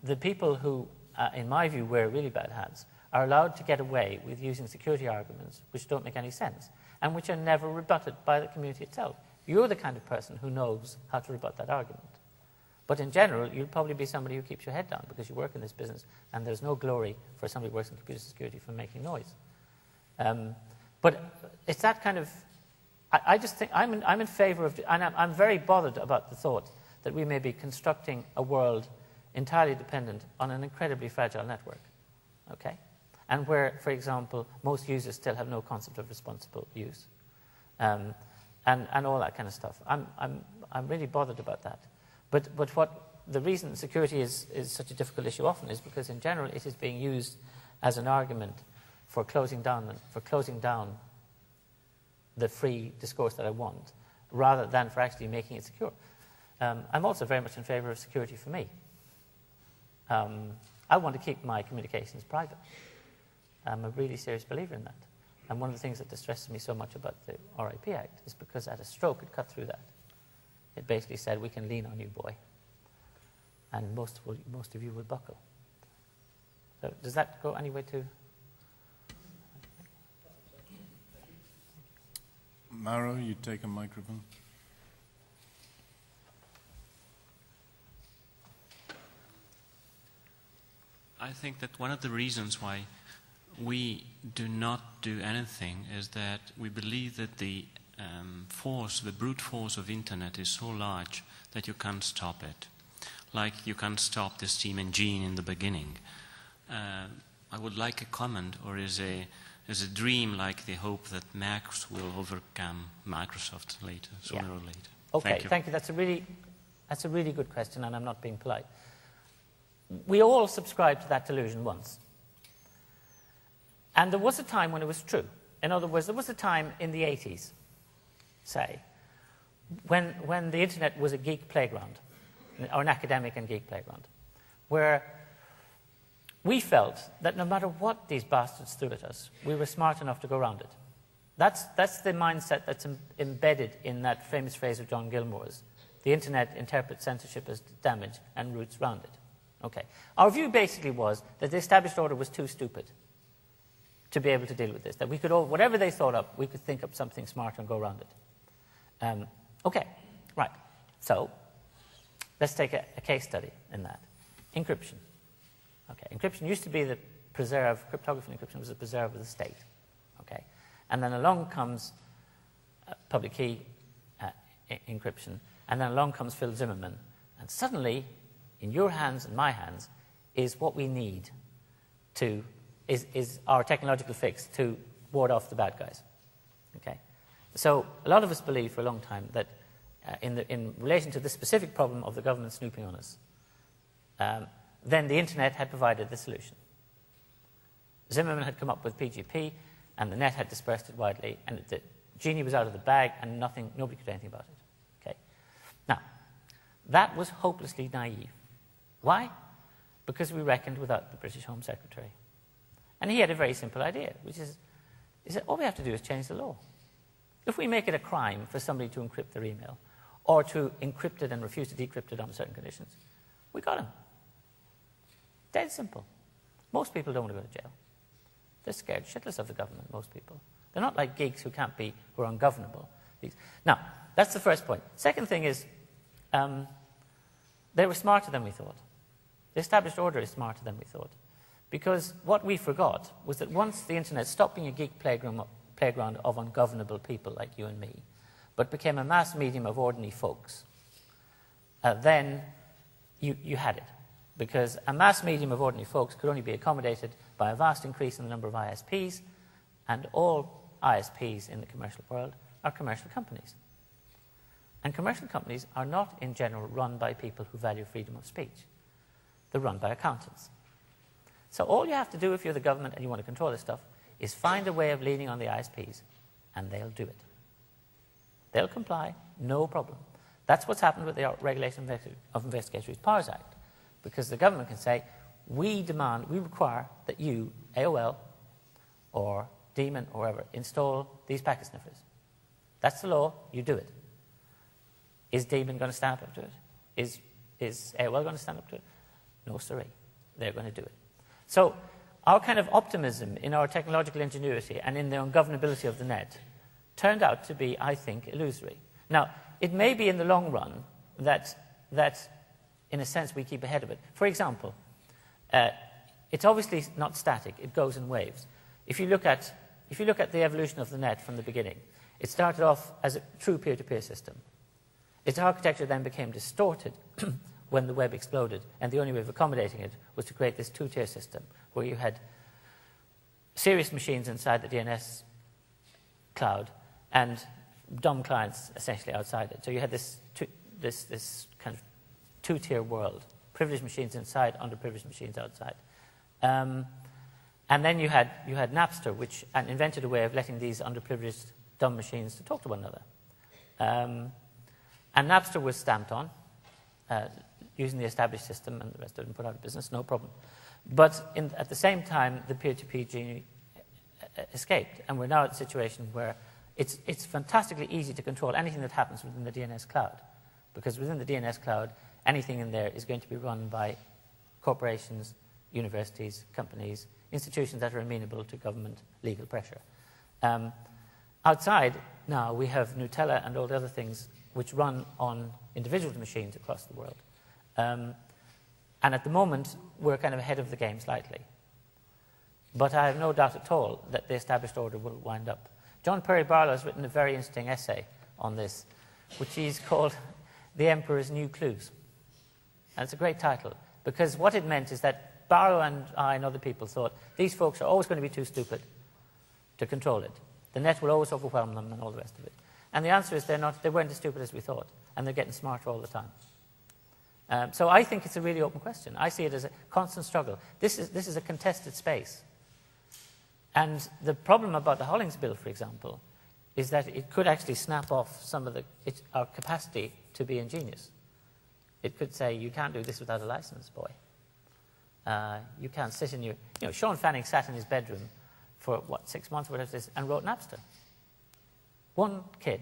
the people who, in my view, wear really bad hats are allowed to get away with using security arguments which don't make any sense and which are never rebutted by the community itself. You're the kind of person who knows how to rebut that argument. But in general, you'll probably be somebody who keeps your head down because you work in this business, and there's no glory for somebody who works in computer security for making noise. But it's that kind of... I just think I'm in favour of... And I'm very bothered about the thought that we may be constructing a world entirely dependent on an incredibly fragile network, okay? And where, for example, most users still have no concept of responsible use, and all that kind of stuff. I'm really bothered about that. But what the reason security is such a difficult issue often is because in general it is being used as an argument for closing down the free discourse that I want, rather than for actually making it secure. I'm also very much in favour of security for me. I want to keep my communications private. I'm a really serious believer in that. And one of the things that distresses me so much about the RIP Act is because at a stroke it cut through that. It basically said, we can lean on you, boy. And most of you will buckle. So does that go any way to... Maro, you take a microphone. I think that one of the reasons why we do not do anything is that we believe that the brute force of internet is so large that you can't stop it. Like you can't stop the steam engine in the beginning. I would like a comment, or is a dream like the hope that Macs will overcome Microsoft later, sooner or later. Okay, thank you. That's a really good question, and I'm not being polite. We all subscribed to that delusion once. And there was a time when it was true. In other words, there was a time in the 80s, say, when the internet was a geek playground, or an academic and geek playground, where we felt that no matter what these bastards threw at us, we were smart enough to go around it. That's the mindset that's embedded in that famous phrase of John Gilmore's, the internet interprets censorship as damage and roots round it. Okay. Our view basically was that the established order was too stupid to be able to deal with this, that we could all, whatever they thought up, we could think up something smarter and go around it. Okay, right. So let's take a case study in that. Encryption. Okay, encryption used to be the preserve, cryptography and encryption was the preserve of the state. Okay, and then along comes public key encryption, and then along comes Phil Zimmermann, and suddenly, in your hands and my hands, is what we need to, is our technological fix to ward off the bad guys. Okay, so a lot of us believed for a long time that in relation to the specific problem of the government snooping on us, then the internet had provided the solution. Zimmermann had come up with PGP, and the net had dispersed it widely, and the genie was out of the bag, and nobody could do anything about it. Okay. Now, that was hopelessly naive. Why? Because we reckoned without the British Home Secretary. And he had a very simple idea, which is that all we have to do is change the law. If we make it a crime for somebody to encrypt their email, or to encrypt it and refuse to decrypt it on certain conditions, we got him. Dead simple. Most people don't want to go to jail. They're scared shitless of the government, most people. They're not like geeks who are ungovernable. Now, that's the first point. Second thing is, they were smarter than we thought. The established order is smarter than we thought. Because what we forgot was that once the internet stopped being a geek playground of ungovernable people like you and me, but became a mass medium of ordinary folks, then you had it. Because a mass medium of ordinary folks could only be accommodated by a vast increase in the number of ISPs, and all ISPs in the commercial world are commercial companies. And commercial companies are not, in general, run by people who value freedom of speech. They're run by accountants. So all you have to do if you're the government and you want to control this stuff is find a way of leaning on the ISPs, and they'll do it. They'll comply, no problem. That's what's happened with the Regulation of Investigatory Powers Act, because the government can say, we require that you, AOL or Demon or whoever, install these packet sniffers. That's the law, you do it. Is Demon going to stand up to it? Is AOL going to stand up to it? No, sirree. They're going to do it. So our kind of optimism in our technological ingenuity and in the ungovernability of the net turned out to be, I think, illusory. Now, it may be in the long run that in a sense, we keep ahead of it. For example, it's obviously not static. It goes in waves. If you look at the evolution of the net from the beginning, it started off as a true peer-to-peer system. Its architecture then became distorted when the web exploded, and the only way of accommodating it was to create this two-tier system where you had serious machines inside the DNS cloud and dumb clients essentially outside it. So you had this kind of two-tier world, privileged machines inside, underprivileged machines outside. And then you had Napster, which invented a way of letting these underprivileged dumb machines to talk to one another. And Napster was stamped on, using the established system, and the rest of them put out of business, no problem. But at the same time, the peer-to-peer genie escaped, and we're now at a situation where it's fantastically easy to control anything that happens within the DNS cloud, because within the DNS cloud, anything in there is going to be run by corporations, universities, companies, institutions that are amenable to government legal pressure. Outside, now, we have Nutella and all the other things which run on individual machines across the world. And at the moment, we're kind of ahead of the game slightly. But I have no doubt at all that the established order will wind up. John Perry Barlow has written a very interesting essay on this, which he's called The Emperor's New Clues. And it's a great title, because what it meant is that Barrow and I and other people thought these folks are always going to be too stupid to control it. The net will always overwhelm them and all the rest of it. And the answer is they weren't as stupid as we thought, and they're getting smarter all the time. So I think it's a really open question. I see it as a constant struggle. This is a contested space. And the problem about the Hollings Bill, for example, is that it could actually snap off some of our capacity to be ingenious. It could say, you can't do this without a license, boy. You can't sit in your... Sean Fanning sat in his bedroom for, 6 months, whatever it is, and wrote Napster. One kid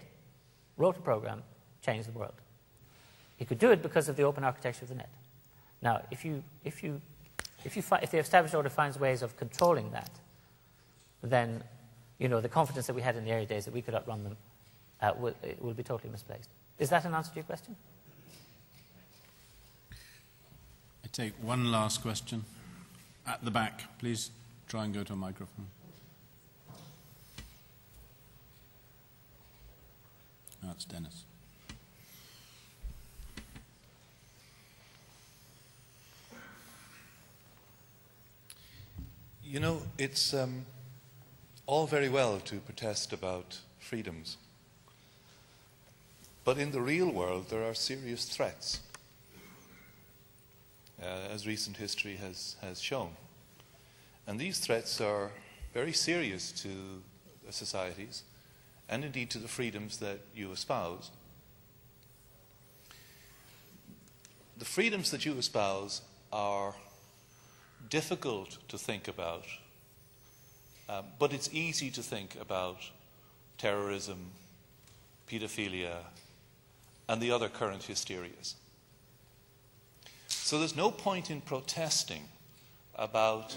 wrote a program, changed the world. He could do it because of the open architecture of the net. Now, if the established order finds ways of controlling that, then, the confidence that we had in the early days that we could outrun them will be totally misplaced. Is that an answer to your question? I take one last question. At the back, please try and go to a microphone. That's Dennis. It's all very well to protest about freedoms. But in the real world, there are serious threats, as recent history has shown. And these threats are very serious to societies, and indeed to the freedoms that you espouse. The freedoms that you espouse are difficult to think about, but it's easy to think about terrorism, pedophilia, and the other current hysterias. So there's no point in protesting about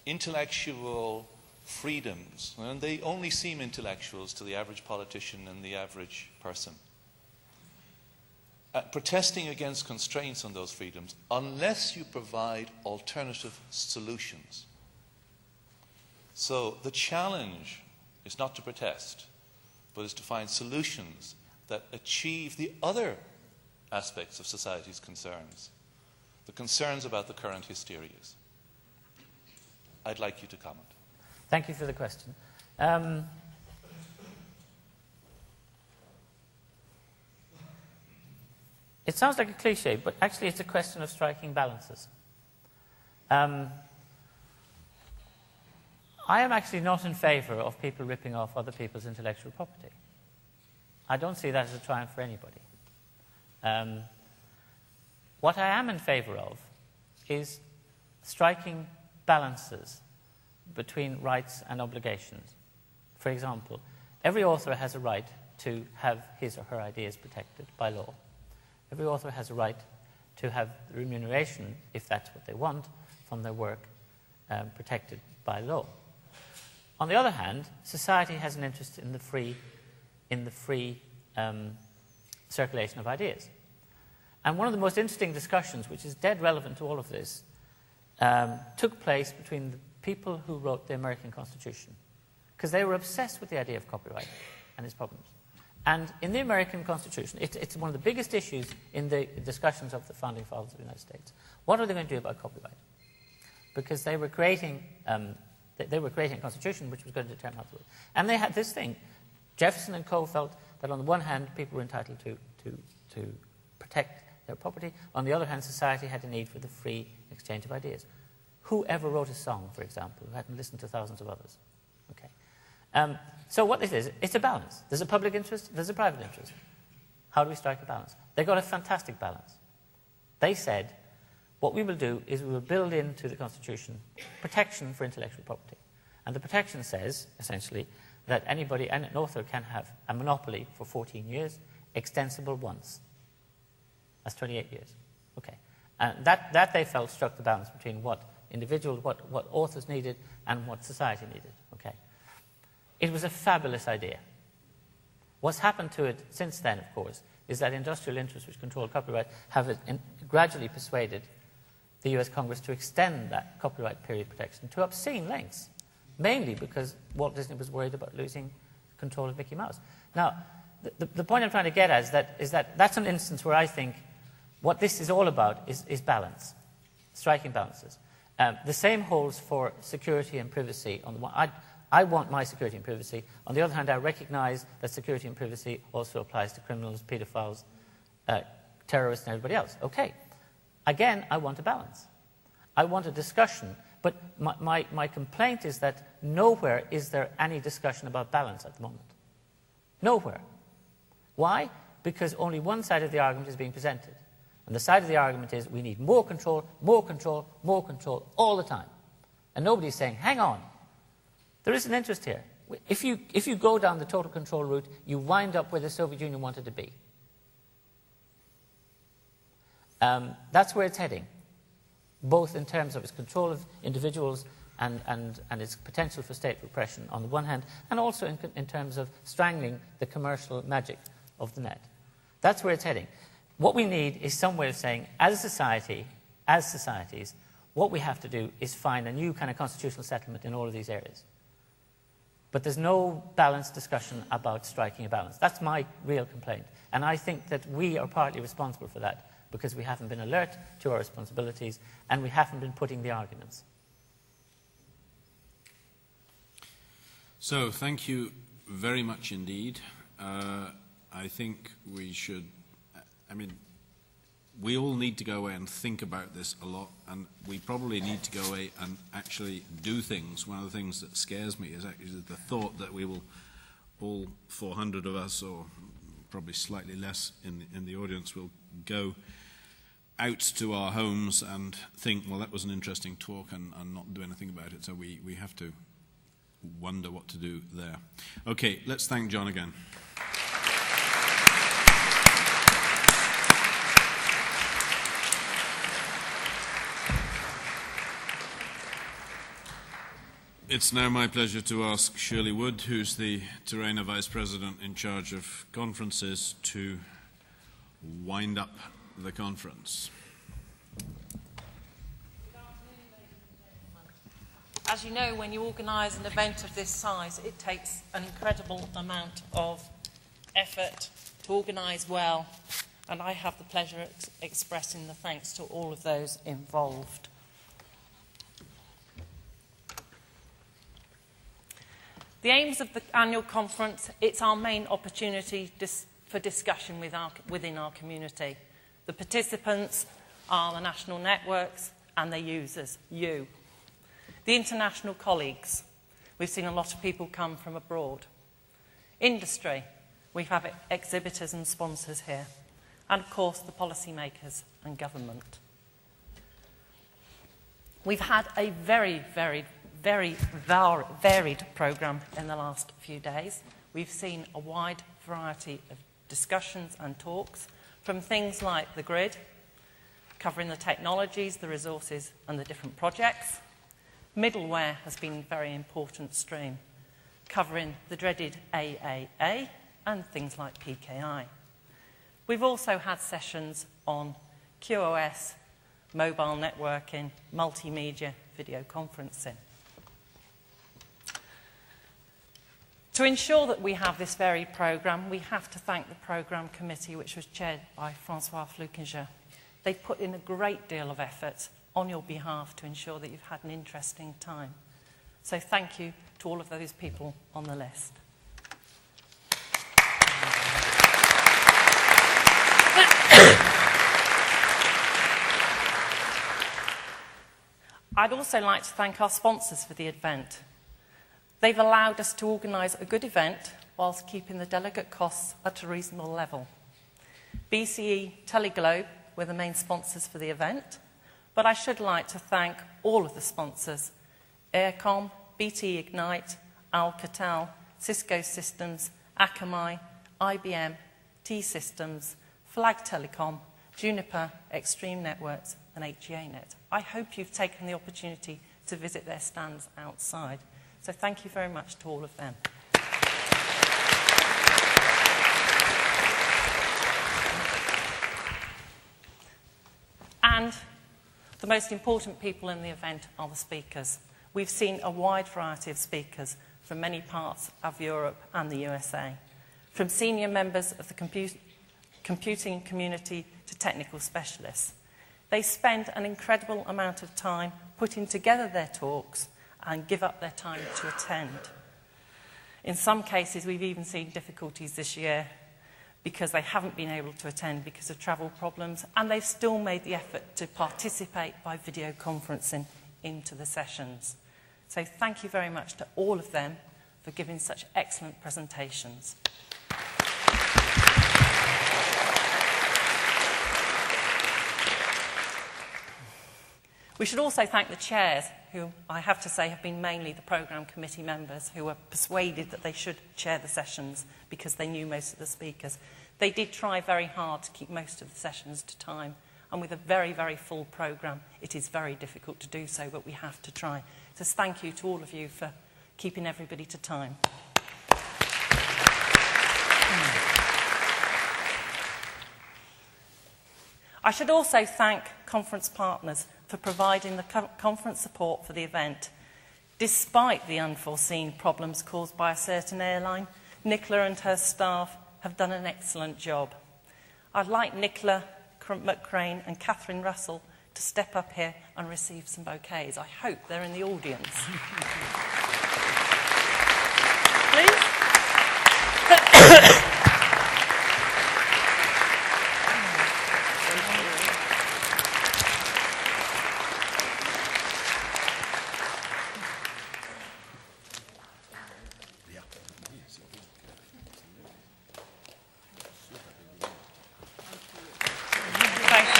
intellectual freedoms, and they only seem intellectuals to the average politician and the average person. Protesting against constraints on those freedoms, unless you provide alternative solutions. So the challenge is not to protest, but is to find solutions that achieve the other aspects of society's concerns. The concerns about the current hysterias. I'd like you to comment. Thank you for the question. It sounds like a cliche, but actually it's a question of striking balances. I am actually not in favour of people ripping off other people's intellectual property. I don't see that as a triumph for anybody. What I am in favour of is striking balances between rights and obligations. For example, every author has a right to have his or her ideas protected by law. Every author has a right to have remuneration, if that's what they want, from their work protected by law. On the other hand, society has an interest in the free circulation of ideas. And one of the most interesting discussions, which is dead relevant to all of this, took place between the people who wrote the American Constitution, because they were obsessed with the idea of copyright and its problems. And in the American Constitution, it's one of the biggest issues in the discussions of the founding fathers of the United States. What are they going to do about copyright? Because they were creating a constitution which was going to determine how to do it. And they had this thing. Jefferson and Co. felt that on the one hand, people were entitled to protect their property. On the other hand, society had a need for the free exchange of ideas. Whoever wrote a song, for example, who hadn't listened to thousands of others? Okay. So what this is, it's a balance. There's a public interest, there's a private interest. How do we strike a balance? They got a fantastic balance. They said, what we will do is we will build into the Constitution protection for intellectual property. And the protection says, essentially, that an author can have a monopoly for 14 years, extensible once. That's 28 years. Okay. And that they felt struck the balance between what authors needed and what society needed. Okay. It was a fabulous idea. What's happened to it since then, of course, is that industrial interests which control copyright have gradually persuaded the US Congress to extend that copyright period protection to obscene lengths, mainly because Walt Disney was worried about losing control of Mickey Mouse. Now, the point I'm trying to get at is that that's an instance where I think what this is all about is balance, striking balances. The same holds for security and privacy. On the one, I want my security and privacy. On the other hand, I recognize that security and privacy also applies to criminals, pedophiles, terrorists, and everybody else. Okay. Again, I want a balance. I want a discussion. But my complaint is that nowhere is there any discussion about balance at the moment. Nowhere. Why? Because only one side of the argument is being presented. And the side of the argument is we need more control, more control, more control all the time. And nobody's saying, hang on. There is an interest here. If you go down the total control route, you wind up where the Soviet Union wanted to be. That's where it's heading, both in terms of its control of individuals and its potential for state repression on the one hand, and also in terms of strangling the commercial magic of the net. That's where it's heading. What we need is some way of saying, as a society, as societies, what we have to do is find a new kind of constitutional settlement in all of these areas. But there's no balanced discussion about striking a balance. That's my real complaint. And I think that we are partly responsible for that because we haven't been alert to our responsibilities and we haven't been putting the arguments. So, thank you very much indeed. I think we should, we all need to go away and think about this a lot, and we probably need to go away and actually do things. One of the things that scares me is actually the thought that we will, all 400 of us, or probably slightly less in the audience, will go out to our homes and think, well, that was an interesting talk, and not do anything about it. So we have to wonder what to do there. Okay, let's thank John again. It's now my pleasure to ask Shirley Wood, who's the TERENA Vice President in charge of conferences, to wind up the conference. As you know, when you organise an event of this size, it takes an incredible amount of effort to organise well and I have the pleasure of expressing the thanks to all of those involved. The aims of the annual conference, it's our main opportunity for discussion within our community. The participants are the national networks and their users, you. The international colleagues, we've seen a lot of people come from abroad. Industry, we have exhibitors and sponsors here. And of course, the policymakers and government. We've had a very varied programme in the last few days. We've seen a wide variety of discussions and talks, from things like the grid, covering the technologies, the resources and the different projects. Middleware has been a very important stream, covering the dreaded AAA and things like PKI. We've also had sessions on QoS, mobile networking, multimedia, video conferencing. To ensure that we have this varied programme, we have to thank the programme committee, which was chaired by Francois Flukinger. They've put in a great deal of effort on your behalf to ensure that you've had an interesting time. So thank you to all of those people on the list. I'd also like to thank our sponsors for the event. They've allowed us to organise a good event whilst keeping the delegate costs at a reasonable level. BCE Teleglobe were the main sponsors for the event, but I should like to thank all of the sponsors: Aircom, BT Ignite, Alcatel, Cisco Systems, Akamai, IBM, T-Systems, Flag Telecom, Juniper, Extreme Networks and HEANet. I hope you've taken the opportunity to visit their stands outside. So thank you very much to all of them. And the most important people in the event are the speakers. We've seen a wide variety of speakers from many parts of Europe and the USA, from senior members of the computing community to technical specialists. They spend an incredible amount of time putting together their talks and give up their time to attend. In some cases, we've even seen difficulties this year because they haven't been able to attend because of travel problems, and they've still made the effort to participate by video conferencing into the sessions. So thank you very much to all of them for giving such excellent presentations. We should also thank the chairs, who I have to say have been mainly the programme committee members who were persuaded that they should chair the sessions because they knew most of the speakers. They did try very hard to keep most of the sessions to time, and with a very full programme, it is very difficult to do so, but we have to try. So thank you to all of you for keeping everybody to time. I should also thank conference partners for providing the conference support for the event. Despite the unforeseen problems caused by a certain airline, Nicola and her staff have done an excellent job. I'd like Nicola McCrane and Catherine Russell to step up here and receive some bouquets. I hope they're in the audience. Please?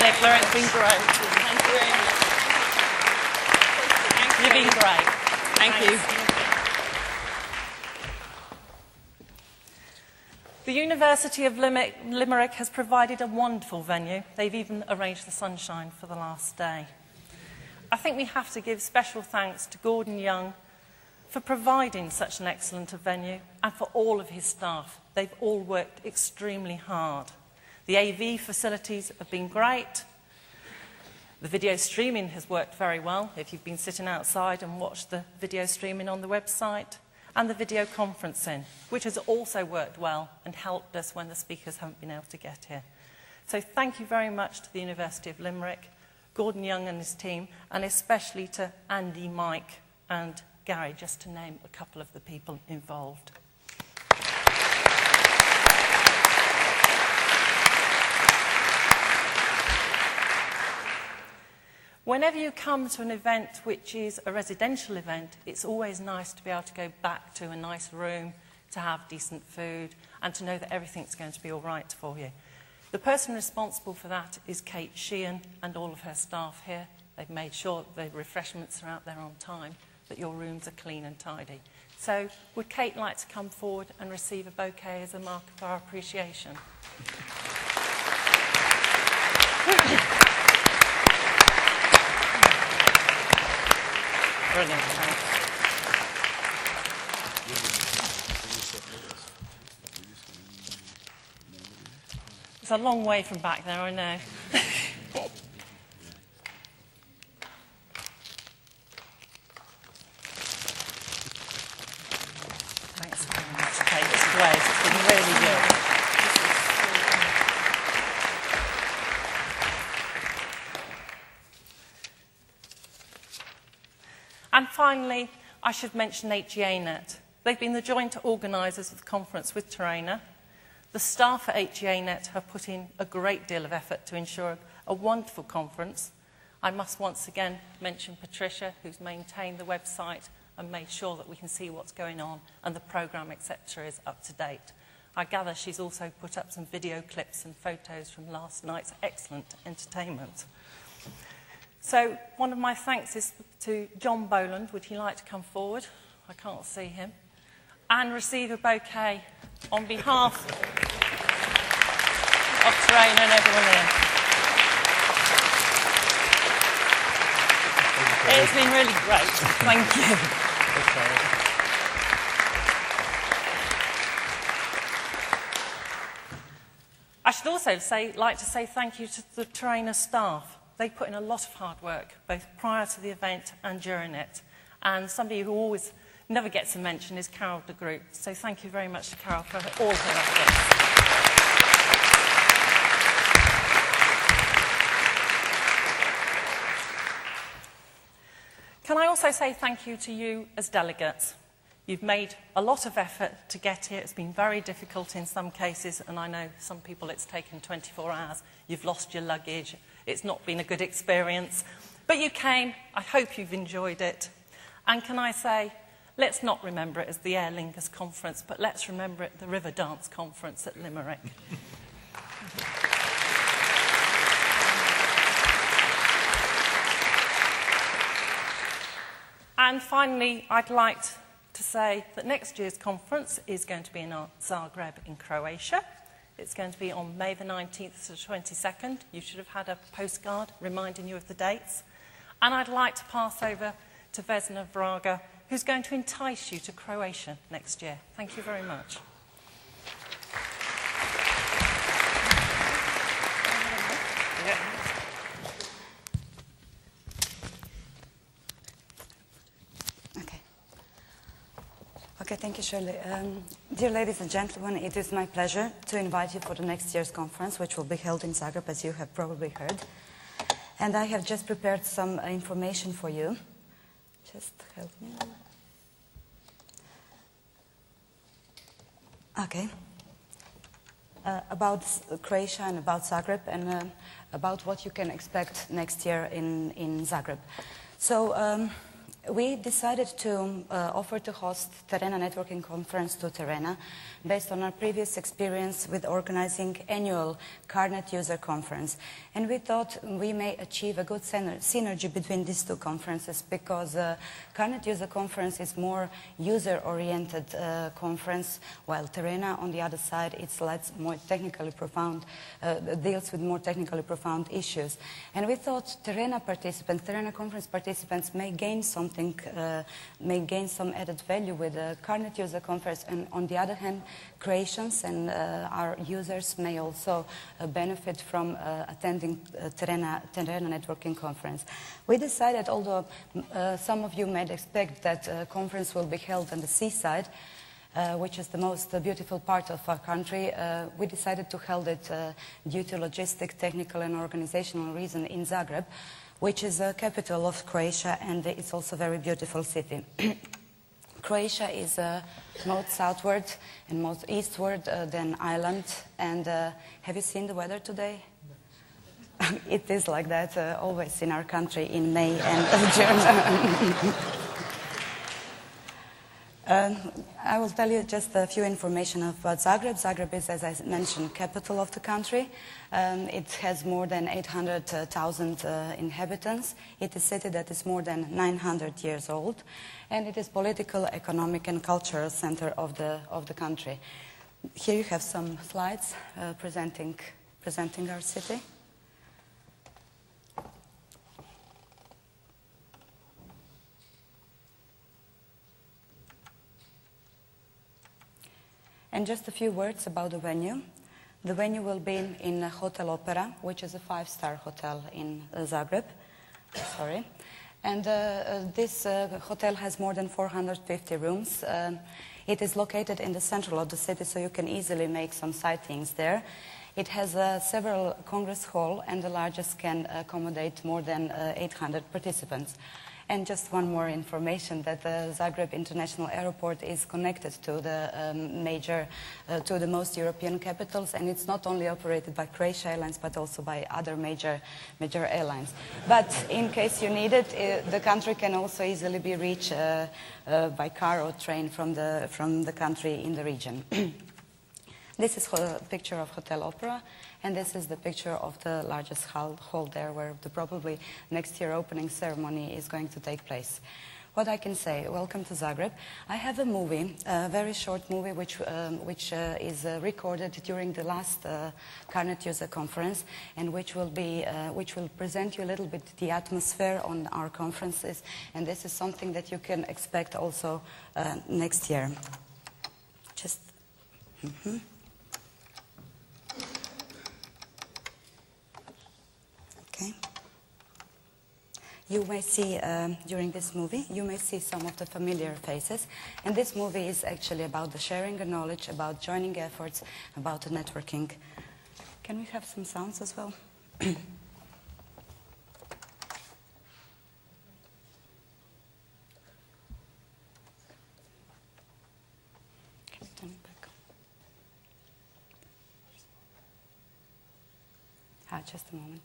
Nicola, it's been great. Thank you very much. You've been great. Thank you. The University of Limerick has provided a wonderful venue. They've even arranged the sunshine for the last day. I think we have to give special thanks to Gordon Young for providing such an excellent venue, and for all of his staff. They've all worked extremely hard. The AV facilities have been great. The video streaming has worked very well, if you've been sitting outside and watched the video streaming on the website. And the video conferencing, which has also worked well and helped us when the speakers haven't been able to get here. So thank you very much to the University of Limerick, Gordon Young and his team, and especially to Andy, Mike and Gary, just to name a couple of the people involved. Whenever you come to an event which is a residential event, it's always nice to be able to go back to a nice room, to have decent food, and to know that everything's going to be all right for you. The person responsible for that is Kate Sheehan and all of her staff here. They've made sure that the refreshments are out there on time, that your rooms are clean and tidy. So would Kate like to come forward and receive a bouquet as a mark of our appreciation? Brilliant, thanks. It's a long way from back there, I know. Thanks very much, Kate. It's great. It's been really good. And finally, I should mention HEANet. They've been the joint organisers of the conference with TERENA. The staff at HEANet have put in a great deal of effort to ensure a wonderful conference. I must once again mention Patricia, who's maintained the website and made sure that we can see what's going on and the programme, etc., is up to date. I gather she's also put up some video clips and photos from last night's excellent entertainment. So one of my thanks is to John Boland. Would he like to come forward? I can't see him. And receive a bouquet on behalf of TERENA and everyone here. It's been really great. Thank you. I should also like to say thank you to the TERENA staff. They put in a lot of hard work, both prior to the event and during it. And somebody who always never gets a mention is Carol de Groot. So thank you very much to Carol for all her efforts. Can I also say thank you to you as delegates? You've made a lot of effort to get here. It's been very difficult in some cases, and I know some people it's taken 24 hours. You've lost your luggage. It's not been a good experience. But you came. I hope you've enjoyed it. And can I say, let's not remember it as the Aer Lingus Conference, but let's remember it the River Dance Conference at Limerick. And finally, I'd like to say that next year's conference is going to be in Zagreb in Croatia. It's going to be on May the 19th to the 22nd. You should have had a postcard reminding you of the dates. And I'd like to pass over to Vesna Vraga, who's going to entice you to Croatia next year. Thank you very much. Okay, thank you, Shirley. Dear ladies and gentlemen, it is my pleasure to invite you for the next year's conference, which will be held in Zagreb, as you have probably heard. And I have just prepared some information for you. Just help me. Okay. About Croatia and about Zagreb and about what you can expect next year in Zagreb. So we decided to offer to host TERENA networking conference to TERENA based on our previous experience with organizing annual CARNET user conference. And we thought we may achieve a good synergy between these two conferences because CARNET user conference is more user-oriented conference, while TERENA on the other side, it's more technically profound, deals with more technically profound issues. And we thought TERENA conference participants may gain some added value with the CARNET user conference, and on the other hand, Croatians and our users may also benefit from attending TERENA networking conference. We decided, although some of you might expect that conference will be held on the seaside, which is the most beautiful part of our country. We decided to hold it due to logistic, technical and organizational reason in Zagreb, which is the capital of Croatia, and it's also a very beautiful city. Croatia is most southward and most eastward than Ireland. And have you seen the weather today? It is like that always in our country in May and June. I will tell you just a few information about Zagreb. Zagreb is, as I mentioned, capital of the country. It has more than 800,000 inhabitants. It is a city that is more than 900 years old, and it is political, economic, and cultural center of the country. Here you have some slides presenting our city. And just a few words about the venue. The venue will be in Hotel Opera, which is a 5-star hotel in Zagreb. Sorry. And this hotel has more than 450 rooms. It is located in the center of the city, so you can easily make some sightings there. It has several congress halls, and the largest can accommodate more than 800 participants. And just one more information, that the Zagreb International Airport is connected to the to the most European capitals, and it's not only operated by Croatia Airlines, but also by other major airlines. But in case you need it, the country can also easily be reached by car or train from the country in the region. This is a picture of Hotel Opera, and this is the picture of the largest hall there, where probably next year opening ceremony is going to take place. What I can say, welcome to Zagreb. I have a movie, a very short movie, which is recorded during the last Carnet User Conference, and which will present you a little bit the atmosphere on our conferences, and this is something that you can expect also next year. Just. Okay. You may see, during this movie, you may see some of the familiar faces. And this movie is actually about the sharing of knowledge, about joining efforts, about the networking. Can we have some sounds as well? Just a moment.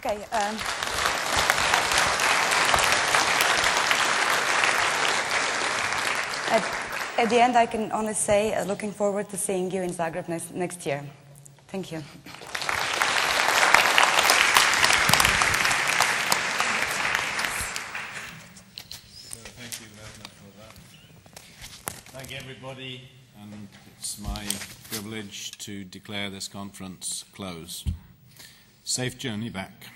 Okay. At the end, I can only say, looking forward to seeing you in Zagreb next year. Thank you. Thank you, Vesna, for that. Thank everybody, and it's my privilege to declare this conference closed. Safe journey back.